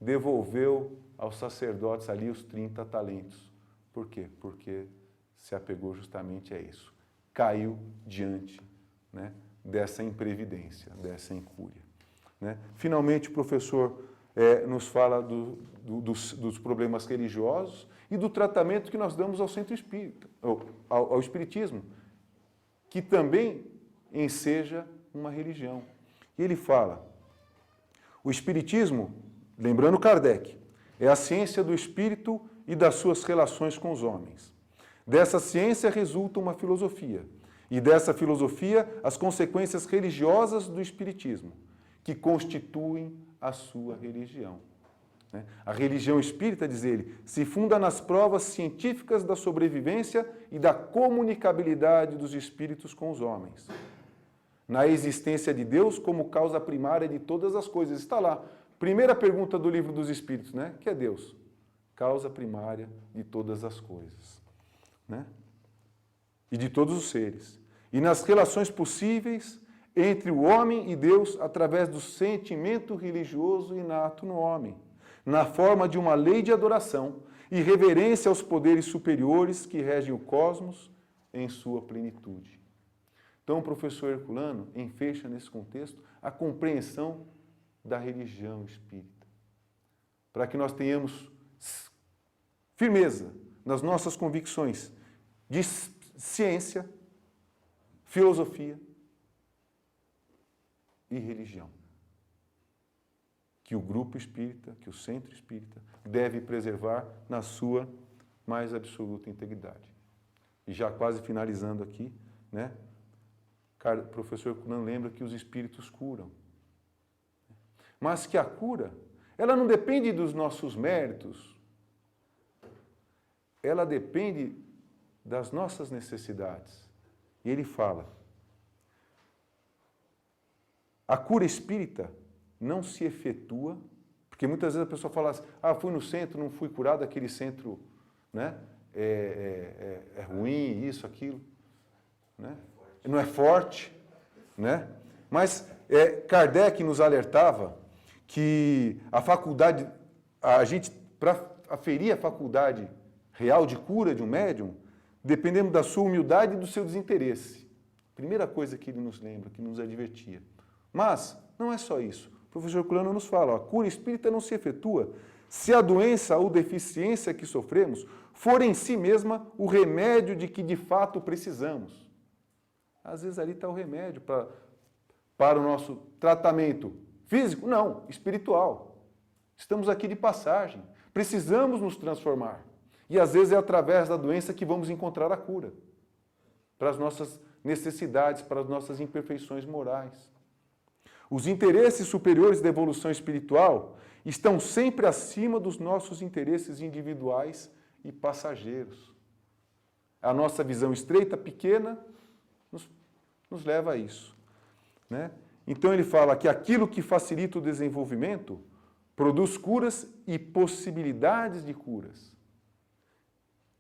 devolveu aos sacerdotes ali os 30 talentos. Por quê? Porque se apegou justamente a isso. Caiu diante, né, dessa imprevidência, dessa incúria, né? Finalmente, o professor nos fala dos problemas religiosos e do tratamento que nós damos ao centro espírita, ao espiritismo, que também enseja uma religião. E ele fala, o espiritismo, lembrando Kardec, é a ciência do espírito e das suas relações com os homens. Dessa ciência resulta uma filosofia, e dessa filosofia as consequências religiosas do espiritismo, que constituem a sua religião. A religião espírita, diz ele, se funda nas provas científicas da sobrevivência e da comunicabilidade dos espíritos com os homens. Na existência de Deus como causa primária de todas as coisas. Está lá. Primeira pergunta do Livro dos Espíritos, né? Que é Deus? causa primária de todas as coisas, né? E de todos os seres. E nas relações possíveis entre o homem e Deus através do sentimento religioso inato no homem, na forma de uma lei de adoração e reverência aos poderes superiores que regem o cosmos em sua plenitude. Então, o professor Herculano enfeixa nesse contexto a compreensão da religião espírita, para que nós tenhamos firmeza nas nossas convicções de ciência, filosofia e religião, que o grupo espírita, que o centro espírita deve preservar na sua mais absoluta integridade. E já quase finalizando aqui, né? O professor Herculano lembra que os espíritos curam, mas que a cura, ela não depende dos nossos méritos, ela depende das nossas necessidades. E ele fala, a cura espírita não se efetua, porque muitas vezes a pessoa fala assim, fui no centro, não fui curado, aquele centro, né, é ruim, isso, aquilo, né? Não é forte, né? Mas Kardec nos alertava que a faculdade, para aferir a faculdade real de cura de um médium, dependendo da sua humildade e do seu desinteresse. Primeira coisa que ele nos lembra, que nos advertia. Mas não é só isso. O professor Herculano nos fala, a cura espírita não se efetua se a doença ou deficiência que sofremos for em si mesma o remédio de que de fato precisamos. Às vezes ali está o remédio para o nosso tratamento físico? Não, espiritual. Estamos aqui de passagem. Precisamos nos transformar. E às vezes é através da doença que vamos encontrar a cura. Para as nossas necessidades, para as nossas imperfeições morais. Os interesses superiores da evolução espiritual estão sempre acima dos nossos interesses individuais e passageiros. A nossa visão estreita, pequena, nos leva a isso, né? Então ele fala que aquilo que facilita o desenvolvimento produz curas e possibilidades de curas.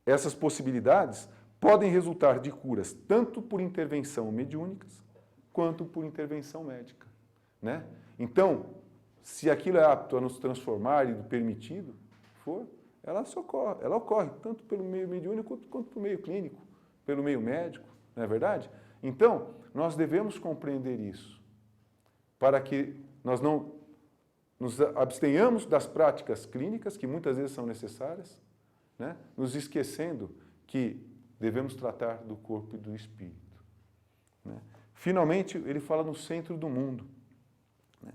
Essas possibilidades podem resultar de curas tanto por intervenção mediúnicas quanto por intervenção médica, né? Então, se aquilo é apto a nos transformar e permitido for, ela ocorre tanto pelo meio mediúnico quanto pelo meio clínico, pelo meio médico, não é verdade? Então, nós devemos compreender isso, para que nós não nos abstenhamos das práticas clínicas, que muitas vezes são necessárias, né? Nos esquecendo que devemos tratar do corpo e do espírito, né? Finalmente, ele fala no centro do mundo, né?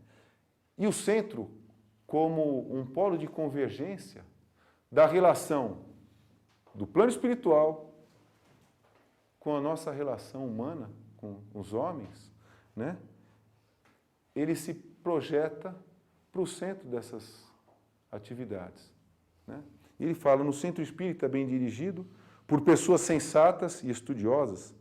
E o centro como um polo de convergência da relação do plano espiritual com a nossa relação humana, com os homens, né? Ele se projeta para o centro dessas atividades, né? Ele fala no centro espírita bem dirigido, por pessoas sensatas e estudiosas,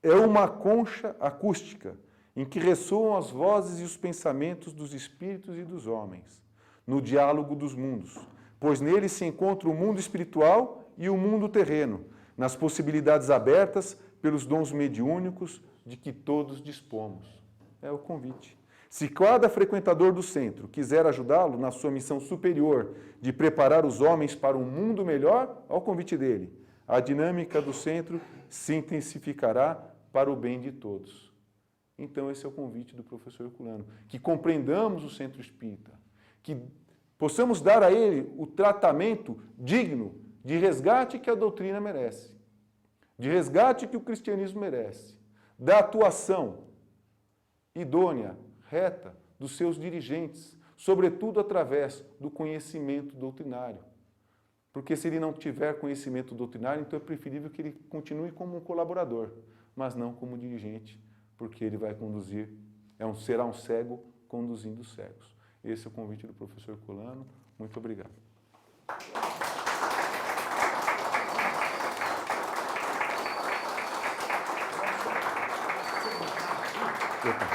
é uma concha acústica em que ressoam as vozes e os pensamentos dos espíritos e dos homens, no diálogo dos mundos, pois nele se encontra o mundo espiritual e o mundo terreno, nas possibilidades abertas pelos dons mediúnicos de que todos dispomos. É o convite. Se cada frequentador do centro quiser ajudá-lo na sua missão superior de preparar os homens para um mundo melhor, ao convite dele, a dinâmica do centro se intensificará para o bem de todos. Então, esse é o convite do professor Herculano, que compreendamos o centro espírita, que possamos dar a ele o tratamento digno de resgate que a doutrina merece, de resgate que o cristianismo merece, da atuação idônea, reta, dos seus dirigentes, sobretudo através do conhecimento doutrinário. Porque se ele não tiver conhecimento doutrinário, então é preferível que ele continue como um colaborador, mas não como dirigente, porque ele vai conduzir, será um cego conduzindo os cegos. Esse é o convite do professor Herculano. Muito obrigado.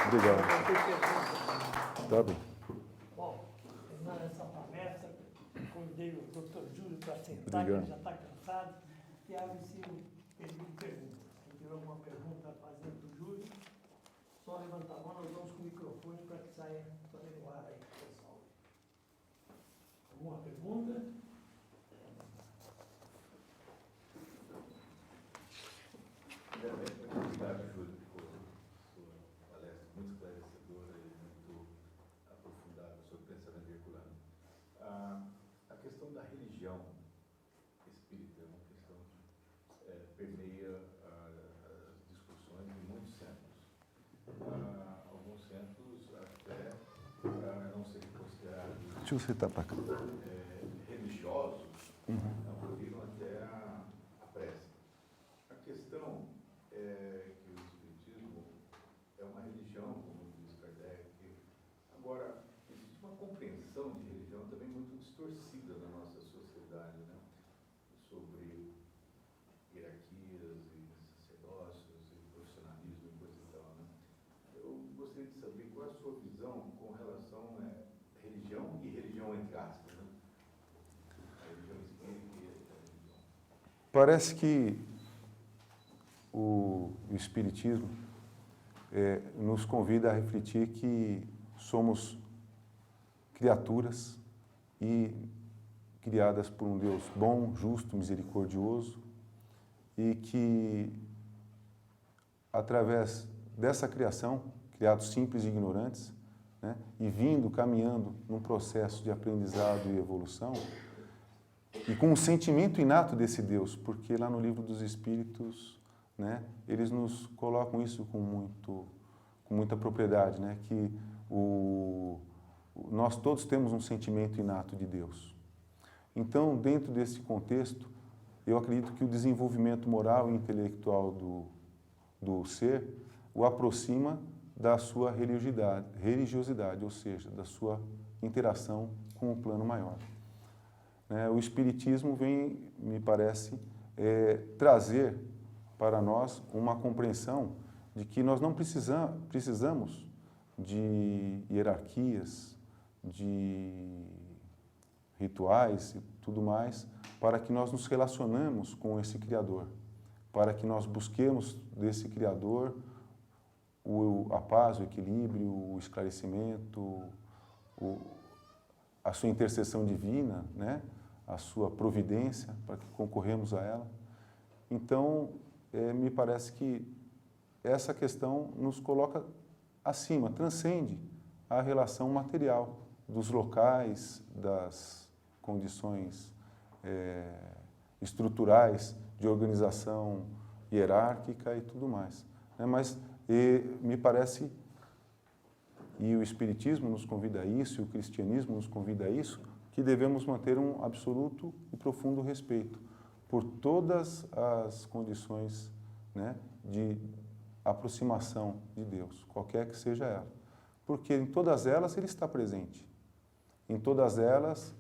Obrigado. Tá bem. Bom, terminando essa palestra, convidei o doutor Júlio para sentar, que ele já está cansado, e abre-se o período de perguntas. Se tiver alguma pergunta a fazer para o Júlio, só levantar a mão, nós vamos com o microfone para que saia também no ar aí, pessoal. Alguma pergunta? Obrigado, Júlio, por sua palestra muito esclarecedora e muito aprofundada sobre o pensamento herculano. A questão da religião espírita é uma questão que permeia as discussões de muitos centros. Alguns centros até não serem considerados Deixa eu sentar para cá. religiosos, viram até a prece. A questão é que o Espiritismo é uma religião, como diz Kardec. Agora, existe uma compreensão de religião também muito distorcida na nossa sociedade, né? Sobre hierarquias e sacerdócios e profissionalismo e coisa e tal, né? Eu gostaria de saber qual é a sua visão com relação a religião e religião entre aspas, né? A religião espírita e a religião. Parece que o Espiritismo nos convida a refletir que somos criaturas e criadas por um Deus bom, justo, misericordioso e que, através dessa criação, criados simples e ignorantes, né, e caminhando num processo de aprendizado e evolução, e com um sentimento inato desse Deus, porque lá no Livro dos Espíritos, né, eles nos colocam isso com muita propriedade, né, que nós todos temos um sentimento inato de Deus. Então, dentro desse contexto, eu acredito que o desenvolvimento moral e intelectual do ser o aproxima da sua religiosidade, ou seja, da sua interação com o plano maior. O Espiritismo vem, me parece, trazer para nós uma compreensão de que nós não precisamos de hierarquias, de rituais e tudo mais, para que nós nos relacionemos com esse Criador, para que nós busquemos desse Criador a paz, o equilíbrio, o esclarecimento, a sua intercessão divina, né? A sua providência, para que concorremos a ela. Então, me parece que essa questão nos coloca acima, transcende a relação material dos locais, das condições estruturais de organização hierárquica e tudo mais. Mas me parece, e o Espiritismo nos convida a isso, e o cristianismo nos convida a isso, que devemos manter um absoluto e profundo respeito por todas as condições, né, de aproximação de Deus, qualquer que seja ela. Porque em todas elas Ele está presente. Em todas elas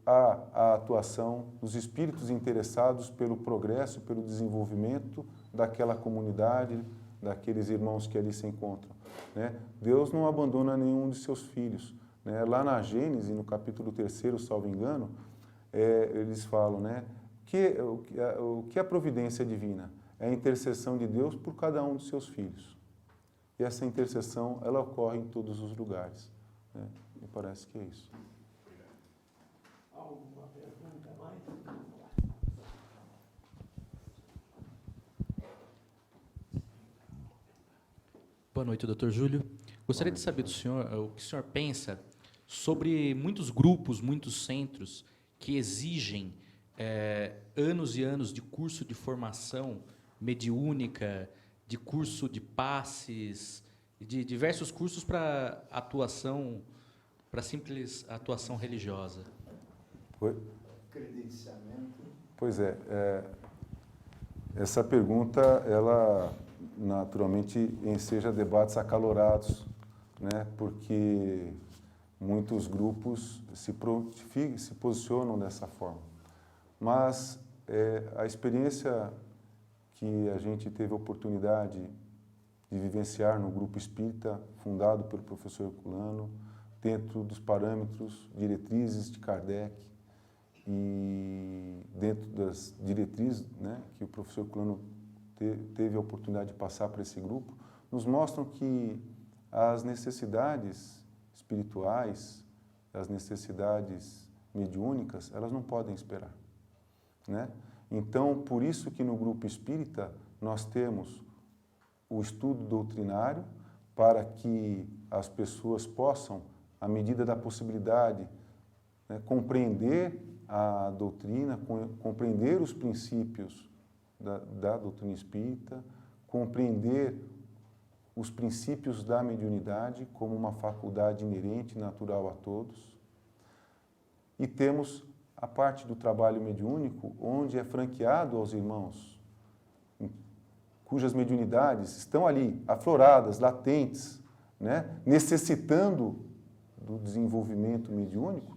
há a atuação dos espíritos interessados pelo progresso, pelo desenvolvimento daquela comunidade, daqueles irmãos que ali se encontram, né? Deus não abandona nenhum de seus filhos, né? Lá na Gênesis, no capítulo 3º, salvo engano, eles falam, né, o que é a providência divina? É a intercessão de Deus por cada um dos seus filhos. E essa intercessão, ela ocorre em todos os lugares, né? Me parece que é isso. Alguma pergunta mais? Boa noite, doutor Júlio. Gostaria de saber do senhor o que o senhor pensa sobre muitos grupos, muitos centros que exigem anos e anos de curso de formação mediúnica, de curso de passes, de diversos cursos para atuação, para simples atuação religiosa. Credenciamento. Pois essa pergunta, ela naturalmente enseja debates acalorados, né? Porque muitos grupos se posicionam dessa forma. Mas a experiência que a gente teve a oportunidade de vivenciar no grupo espírita, fundado pelo professor Herculano, dentro dos parâmetros, diretrizes de Kardec, e dentro das diretrizes, né, que o professor Culano teve a oportunidade de passar para esse grupo, nos mostram que as necessidades espirituais, as necessidades mediúnicas, elas não podem esperar, né? Então, por isso que no grupo espírita nós temos o estudo doutrinário para que as pessoas possam, à medida da possibilidade, né, compreender a doutrina, compreender os princípios da doutrina espírita, compreender os princípios da mediunidade como uma faculdade inerente, natural a todos. E temos a parte do trabalho mediúnico, onde é franqueado aos irmãos, cujas mediunidades estão ali, afloradas, latentes, né, necessitando do desenvolvimento mediúnico,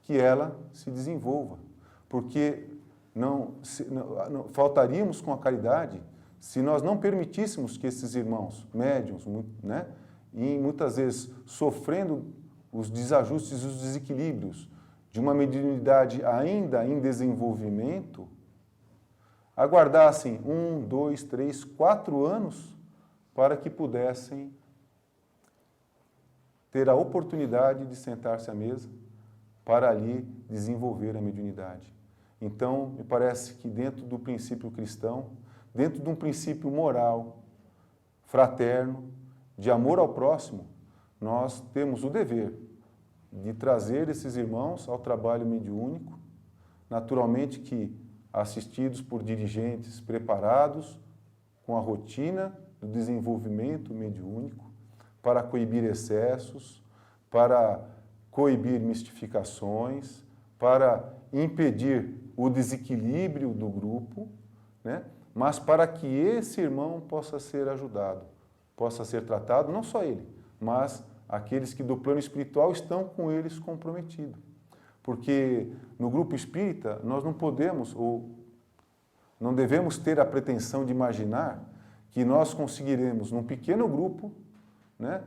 que ela se desenvolva. Porque faltaríamos com a caridade se nós não permitíssemos que esses irmãos médiuns, né, e muitas vezes sofrendo os desajustes e os desequilíbrios de uma mediunidade ainda em desenvolvimento, aguardassem 1, 2, 3, 4 anos para que pudessem ter a oportunidade de sentar-se à mesa para ali desenvolver a mediunidade. Então, me parece que dentro do princípio cristão, dentro de um princípio moral, fraterno, de amor ao próximo, nós temos o dever de trazer esses irmãos ao trabalho mediúnico, naturalmente que assistidos por dirigentes preparados com a rotina do desenvolvimento mediúnico para coibir excessos, para coibir mistificações, para impedir o desequilíbrio do grupo, né? Mas para que esse irmão possa ser ajudado, possa ser tratado, não só ele, mas aqueles que do plano espiritual estão com eles comprometidos. Porque no grupo espírita nós não podemos ou não devemos ter a pretensão de imaginar que nós conseguiremos, num pequeno grupo, né,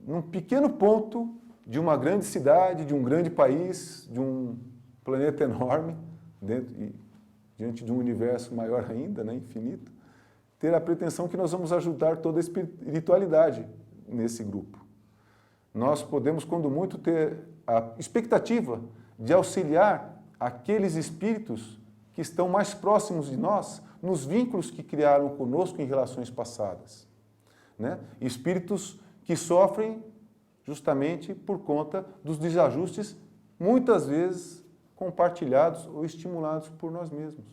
num pequeno ponto de uma grande cidade, de um grande país, de um planeta enorme, diante de um universo maior ainda, né, infinito, ter a pretensão que nós vamos ajudar toda a espiritualidade nesse grupo. Nós podemos, quando muito, ter a expectativa de auxiliar aqueles espíritos que estão mais próximos de nós, nos vínculos que criaram conosco em relações passadas, né? Espíritos que sofrem justamente por conta dos desajustes, muitas vezes compartilhados ou estimulados por nós mesmos,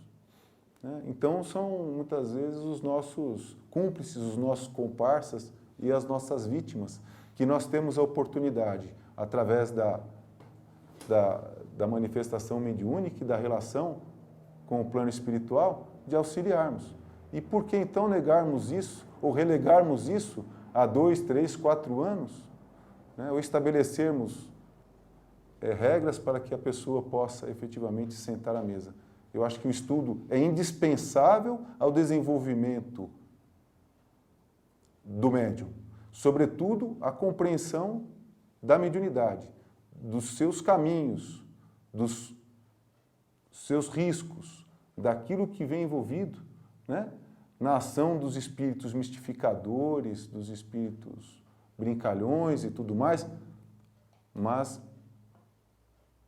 né? Então, são muitas vezes os nossos cúmplices, os nossos comparsas e as nossas vítimas, que nós temos a oportunidade, através da manifestação mediúnica e da relação com o plano espiritual, de auxiliarmos. E por que então negarmos isso, ou relegarmos isso a 2, 3, 4 anos, né? Ou estabelecermos regras para que a pessoa possa efetivamente sentar à mesa? Eu acho que o estudo é indispensável ao desenvolvimento do médium, sobretudo a compreensão da mediunidade, dos seus caminhos, dos seus riscos, daquilo que vem envolvido, né, na ação dos espíritos mistificadores, dos espíritos brincalhões e tudo mais, mas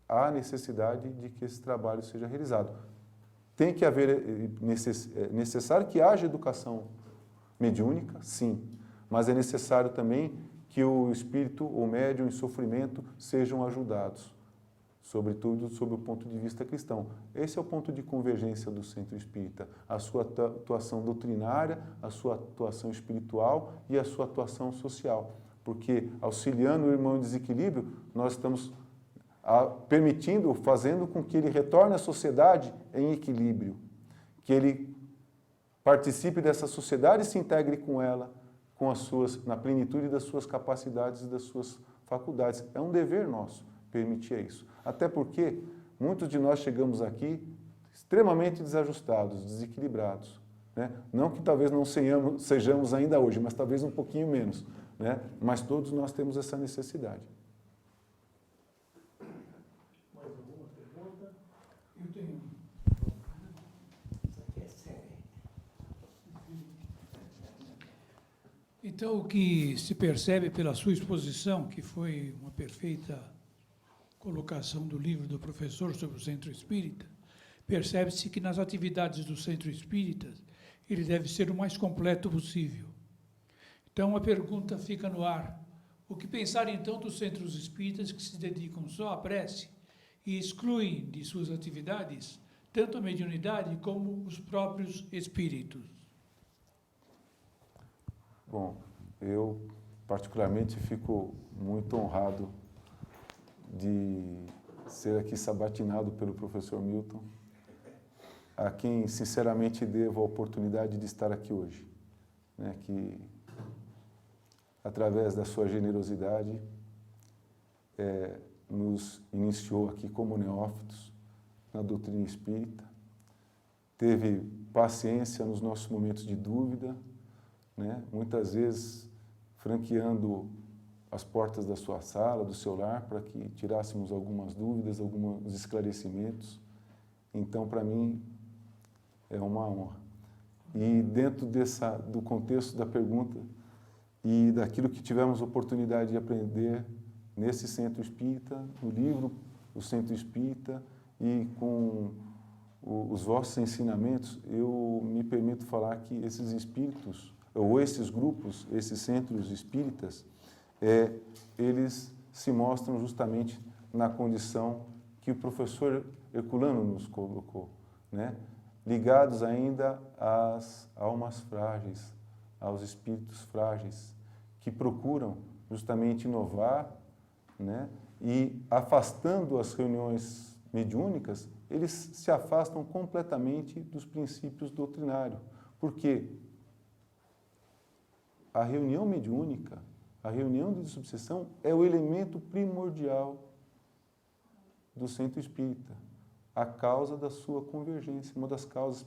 há necessidade de que esse trabalho seja realizado. Tem que haver, necessário que haja educação mediúnica, sim, mas é necessário também que o espírito, o médium em sofrimento sejam ajudados, sobretudo sob o ponto de vista cristão. Esse é o ponto de convergência do Centro Espírita, a sua atuação doutrinária, a sua atuação espiritual e a sua atuação social, porque auxiliando o irmão em desequilíbrio, nós estamos permitindo, fazendo com que ele retorne à sociedade em equilíbrio, que ele participe dessa sociedade e se integre com ela, na plenitude das suas capacidades e das suas faculdades. É um dever nosso permitir isso. Até porque muitos de nós chegamos aqui extremamente desajustados, desequilibrados, né? Não que talvez não sejamos ainda hoje, mas talvez um pouquinho menos, né? Mas todos nós temos essa necessidade. Mais alguma Eu tenho. Isso aqui é sério. Então, o que se percebe pela sua exposição, que foi uma perfeita colocação do livro do professor sobre o Centro Espírita, percebe-se que nas atividades do Centro Espírita, ele deve ser o mais completo possível. Então, a pergunta fica no ar. O que pensar, então, dos centros espíritas que se dedicam só à prece e excluem de suas atividades tanto a mediunidade como os próprios espíritos? Bom, eu particularmente fico muito honrado de ser aqui sabatinado pelo professor Milton, a quem sinceramente devo a oportunidade de estar aqui hoje, né, que através da sua generosidade nos iniciou aqui como neófitos na doutrina espírita, teve paciência nos nossos momentos de dúvida, né, muitas vezes franqueando as portas da sua sala, do seu lar, para que tirássemos algumas dúvidas, alguns esclarecimentos. Então, para mim, é uma honra. E dentro do contexto da pergunta e daquilo que tivemos oportunidade de aprender nesse Centro Espírita, no livro O Centro Espírita e com os vossos ensinamentos, eu me permito falar que esses espíritos, ou esses grupos, esses centros espíritas, eles se mostram justamente na condição que o professor Herculano nos colocou, né? Ligados ainda às almas frágeis, aos espíritos frágeis, que procuram justamente inovar, né? E afastando as reuniões mediúnicas, eles se afastam completamente dos princípios doutrinários, porque a reunião mediúnica, a reunião de subseção é o elemento primordial do centro espírita, a causa da sua convergência, uma das causas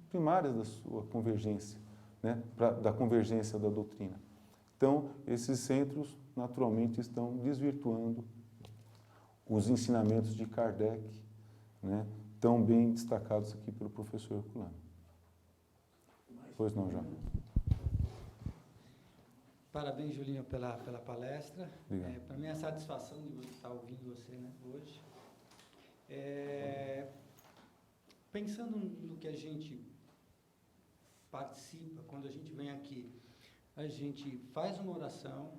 primárias da sua convergência, né, da convergência da doutrina. Então, esses centros, naturalmente, estão desvirtuando os ensinamentos de Kardec, né, tão bem destacados aqui pelo professor Herculano. Pois não, João? Parabéns, Julinho, pela palestra. Para mim é a satisfação de estar ouvindo você, né, hoje. Pensando no que a gente participa, quando a gente vem aqui, a gente faz uma oração,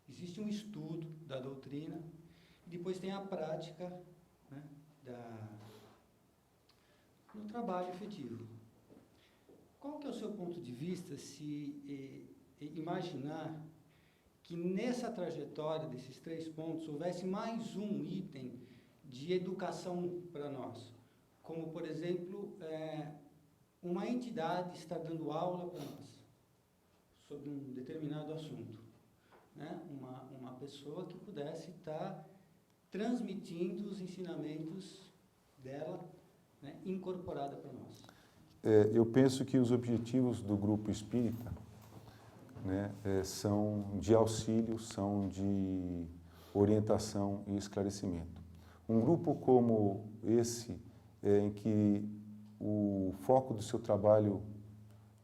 existe um estudo da doutrina, e depois tem a prática, né, no trabalho efetivo. Qual que é o seu ponto de vista se imaginar que nessa trajetória desses 3 pontos houvesse mais um item de educação para nós, como, por exemplo, uma entidade está dando aula para nós sobre um determinado assunto, né? Uma pessoa que pudesse estar transmitindo os ensinamentos dela, né, incorporada para nós. Eu penso que os objetivos do grupo espírita, né, são de auxílio, são de orientação e esclarecimento. Um grupo como esse, em que o foco do seu trabalho,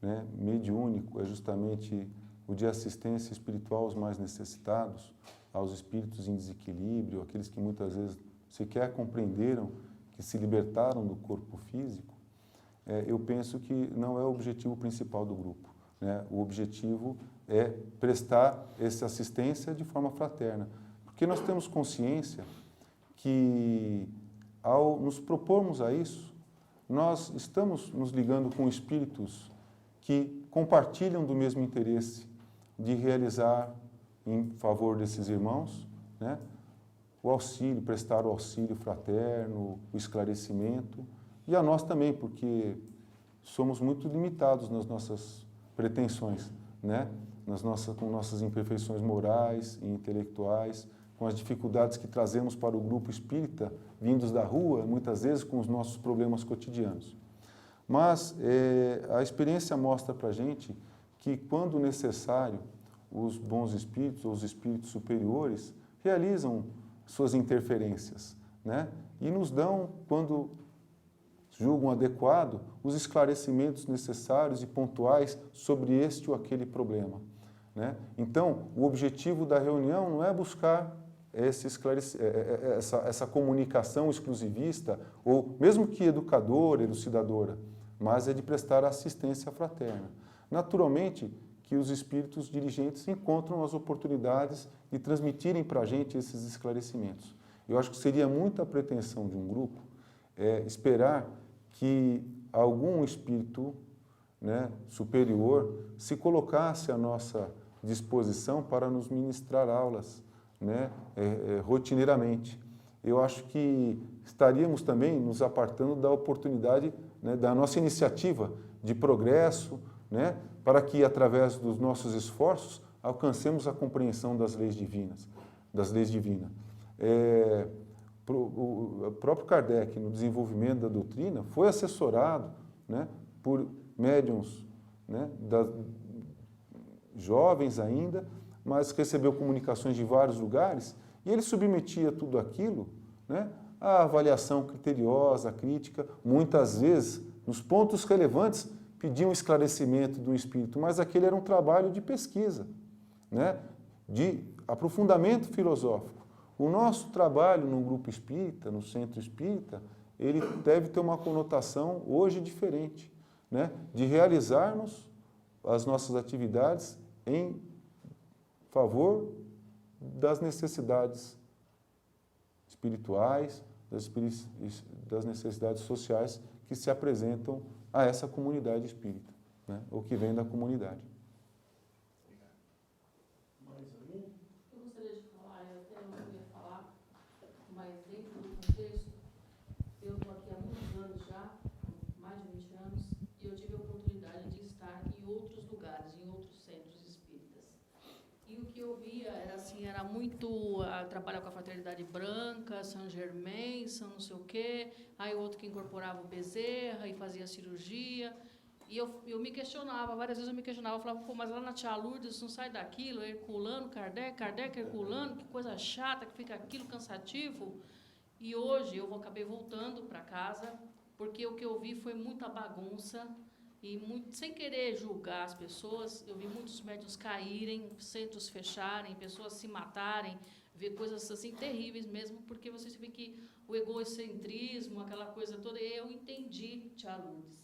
né, mediúnico é justamente o de assistência espiritual aos mais necessitados, aos espíritos em desequilíbrio, aqueles que muitas vezes sequer compreenderam que se libertaram do corpo físico, eu penso que não é o objetivo principal do grupo, né? O objetivo é prestar essa assistência de forma fraterna, porque nós temos consciência que, ao nos propormos a isso, nós estamos nos ligando com espíritos que compartilham do mesmo interesse de realizar em favor desses irmãos, né, o auxílio, prestar o auxílio fraterno, o esclarecimento, e a nós também, porque somos muito limitados nas nossas pretensões, né, com nossas imperfeições morais e intelectuais, com as dificuldades que trazemos para o grupo espírita, vindos da rua, muitas vezes com os nossos problemas cotidianos. Mas a experiência mostra para a gente que, quando necessário, os bons espíritos ou os espíritos superiores realizam suas interferências, né? E nos dão, quando julgam adequado os esclarecimentos necessários e pontuais sobre este ou aquele problema, né? Então, o objetivo da reunião não é buscar essa comunicação exclusivista, ou mesmo que educadora, elucidadora, mas é de prestar assistência fraterna. Naturalmente, que os espíritos dirigentes encontram as oportunidades de transmitirem para a gente esses esclarecimentos. Eu acho que seria muita pretensão de um grupo esperar que algum espírito, né, superior se colocasse à nossa disposição para nos ministrar aulas, né, rotineiramente. Eu acho que estaríamos também nos apartando da oportunidade, né, da nossa iniciativa de progresso, né, para que, através dos nossos esforços, alcancemos a compreensão das leis divinas. O próprio Kardec, no desenvolvimento da doutrina, foi assessorado, né, por médiuns, né, jovens ainda, mas recebeu comunicações de vários lugares, e ele submetia tudo aquilo, né, à avaliação criteriosa, crítica, muitas vezes, nos pontos relevantes, pediam esclarecimento do espírito, mas aquele era um trabalho de pesquisa, né, de aprofundamento filosófico. O nosso trabalho no grupo espírita, no centro espírita, ele deve ter uma conotação hoje diferente, né, de realizarmos as nossas atividades em favor das necessidades espirituais, das necessidades sociais que se apresentam a essa comunidade espírita, né, ou que vem da comunidade. Mais alguém? Eu gostaria de falar, eu até não ia falar, mas dentro do contexto, eu estou aqui há muitos anos já, mais de 20 anos, e eu tive a oportunidade de estar em outros lugares, em outros centros espíritas. E o que eu via era assim, era muito trabalhar com a Fraternidade Branca, São Germain, São não sei o quê, aí outro que incorporava o Bezerra e fazia cirurgia. E eu me questionava, várias vezes eu me questionava, eu falava, pô, mas lá na Tia Lourdes não sai daquilo, Herculano, Kardec, Herculano, que coisa chata, que fica aquilo cansativo. E hoje eu acabei voltando para casa, porque o que eu vi foi muita bagunça, e muito, sem querer julgar as pessoas, eu vi muitos médiuns caírem, centros fecharem, pessoas se matarem, ver coisas assim terríveis mesmo, porque você vê que o egocentrismo, aquela coisa toda, e eu entendi, Tia Lourdes,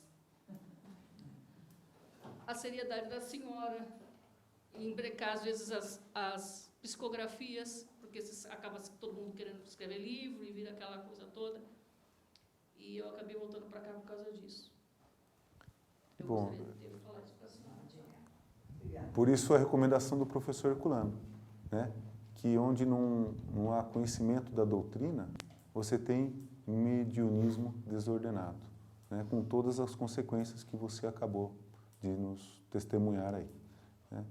a seriedade da senhora, em brecar, às vezes, as psicografias, porque acaba todo mundo querendo escrever livro e vira aquela coisa toda. E eu acabei voltando para cá por causa disso. Eu Bom, gostaria de ter falado isso para a senhora. Obrigado. por isso a recomendação do professor Herculano, né, que onde não há conhecimento da doutrina, você tem mediunismo desordenado, né, com todas as consequências que você acabou de nos testemunhar aí, né.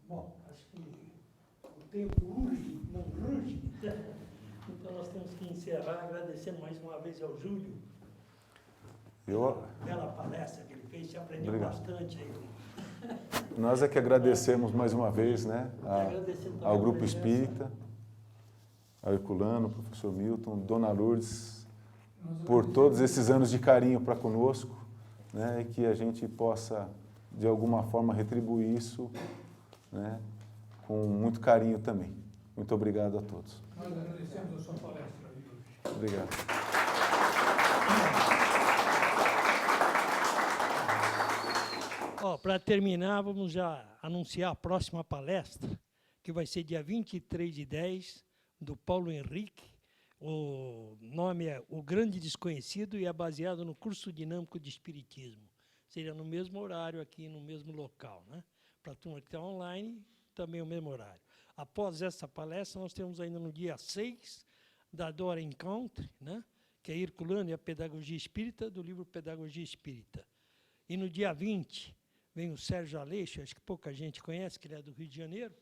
Bom, acho que o tempo urge, não ruge. Então nós temos que encerrar agradecendo mais uma vez ao Júlio Eu, pela palestra que ele fez, se aprendeu Obrigado. bastante aí. nós é que agradecemos mais uma vez, né, Agradecendo também ao a Grupo presença. Espírita, ao Herculano, ao professor Milton, Dona Lourdes, por todos esses anos de carinho para conosco, né, e que a gente possa, de alguma forma, retribuir isso, né, com muito carinho também. Muito obrigado a todos. Nós agradecemos a sua palestra, Júlio. Obrigado. Para terminar, vamos já anunciar a próxima palestra, que vai ser dia 23/10, do Paulo Henrique. O nome é O Grande Desconhecido e é baseado no curso dinâmico de Espiritismo. Seria no mesmo horário aqui, no mesmo local, né? Para a turma que está online, também o mesmo horário. Após essa palestra, nós temos ainda no dia 6, da Dora Encounter, né? Que é Herculano e a Pedagogia Espírita, do livro Pedagogia Espírita. E no dia 20, vem o Sérgio Aleixo, acho que pouca gente conhece, que ele é do Rio de Janeiro,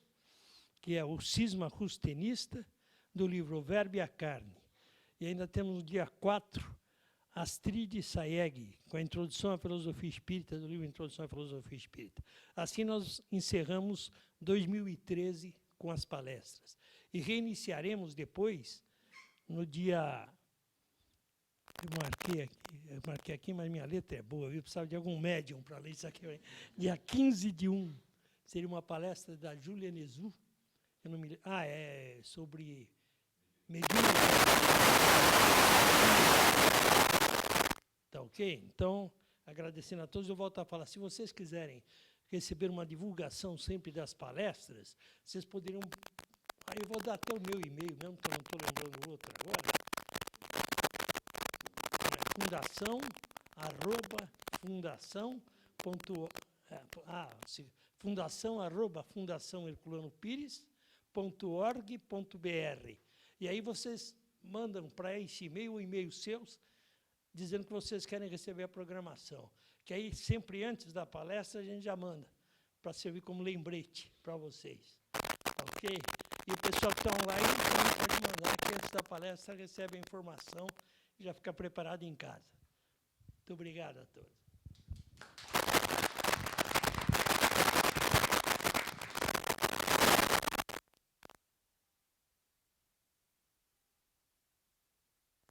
que é o cisma rustenista, do livro O Verbo e a Carne. E ainda temos no dia 4, Astrid Saeg, com a Introdução à Filosofia Espírita, do livro Introdução à Filosofia Espírita. Assim nós encerramos 2013 com as palestras. E reiniciaremos depois, no dia Eu marquei aqui, mas minha letra é boa, viu? Precisava de algum médium para ler isso aqui. Dia 15/1. Seria uma palestra da Júlia Nezu. Eu não me lembro. É sobre mediunidade. Tá ok? Então, agradecendo a todos, eu volto a falar. Se vocês quiserem receber uma divulgação sempre das palestras, vocês poderiam... Aí eu vou dar até o meu e-mail mesmo, que eu não estou lembrando o outro agora. fundação@fundaçãoherculanopires.org.br. E aí vocês mandam para esse e-mail, o e-mail seus, dizendo que vocês querem receber a programação. Que aí, sempre antes da palestra, a gente já manda, para servir como lembrete para vocês. Ok? E o pessoal que está online também pode mandar, que antes da palestra recebe a informação e já fica preparado em casa. Muito obrigado a todos.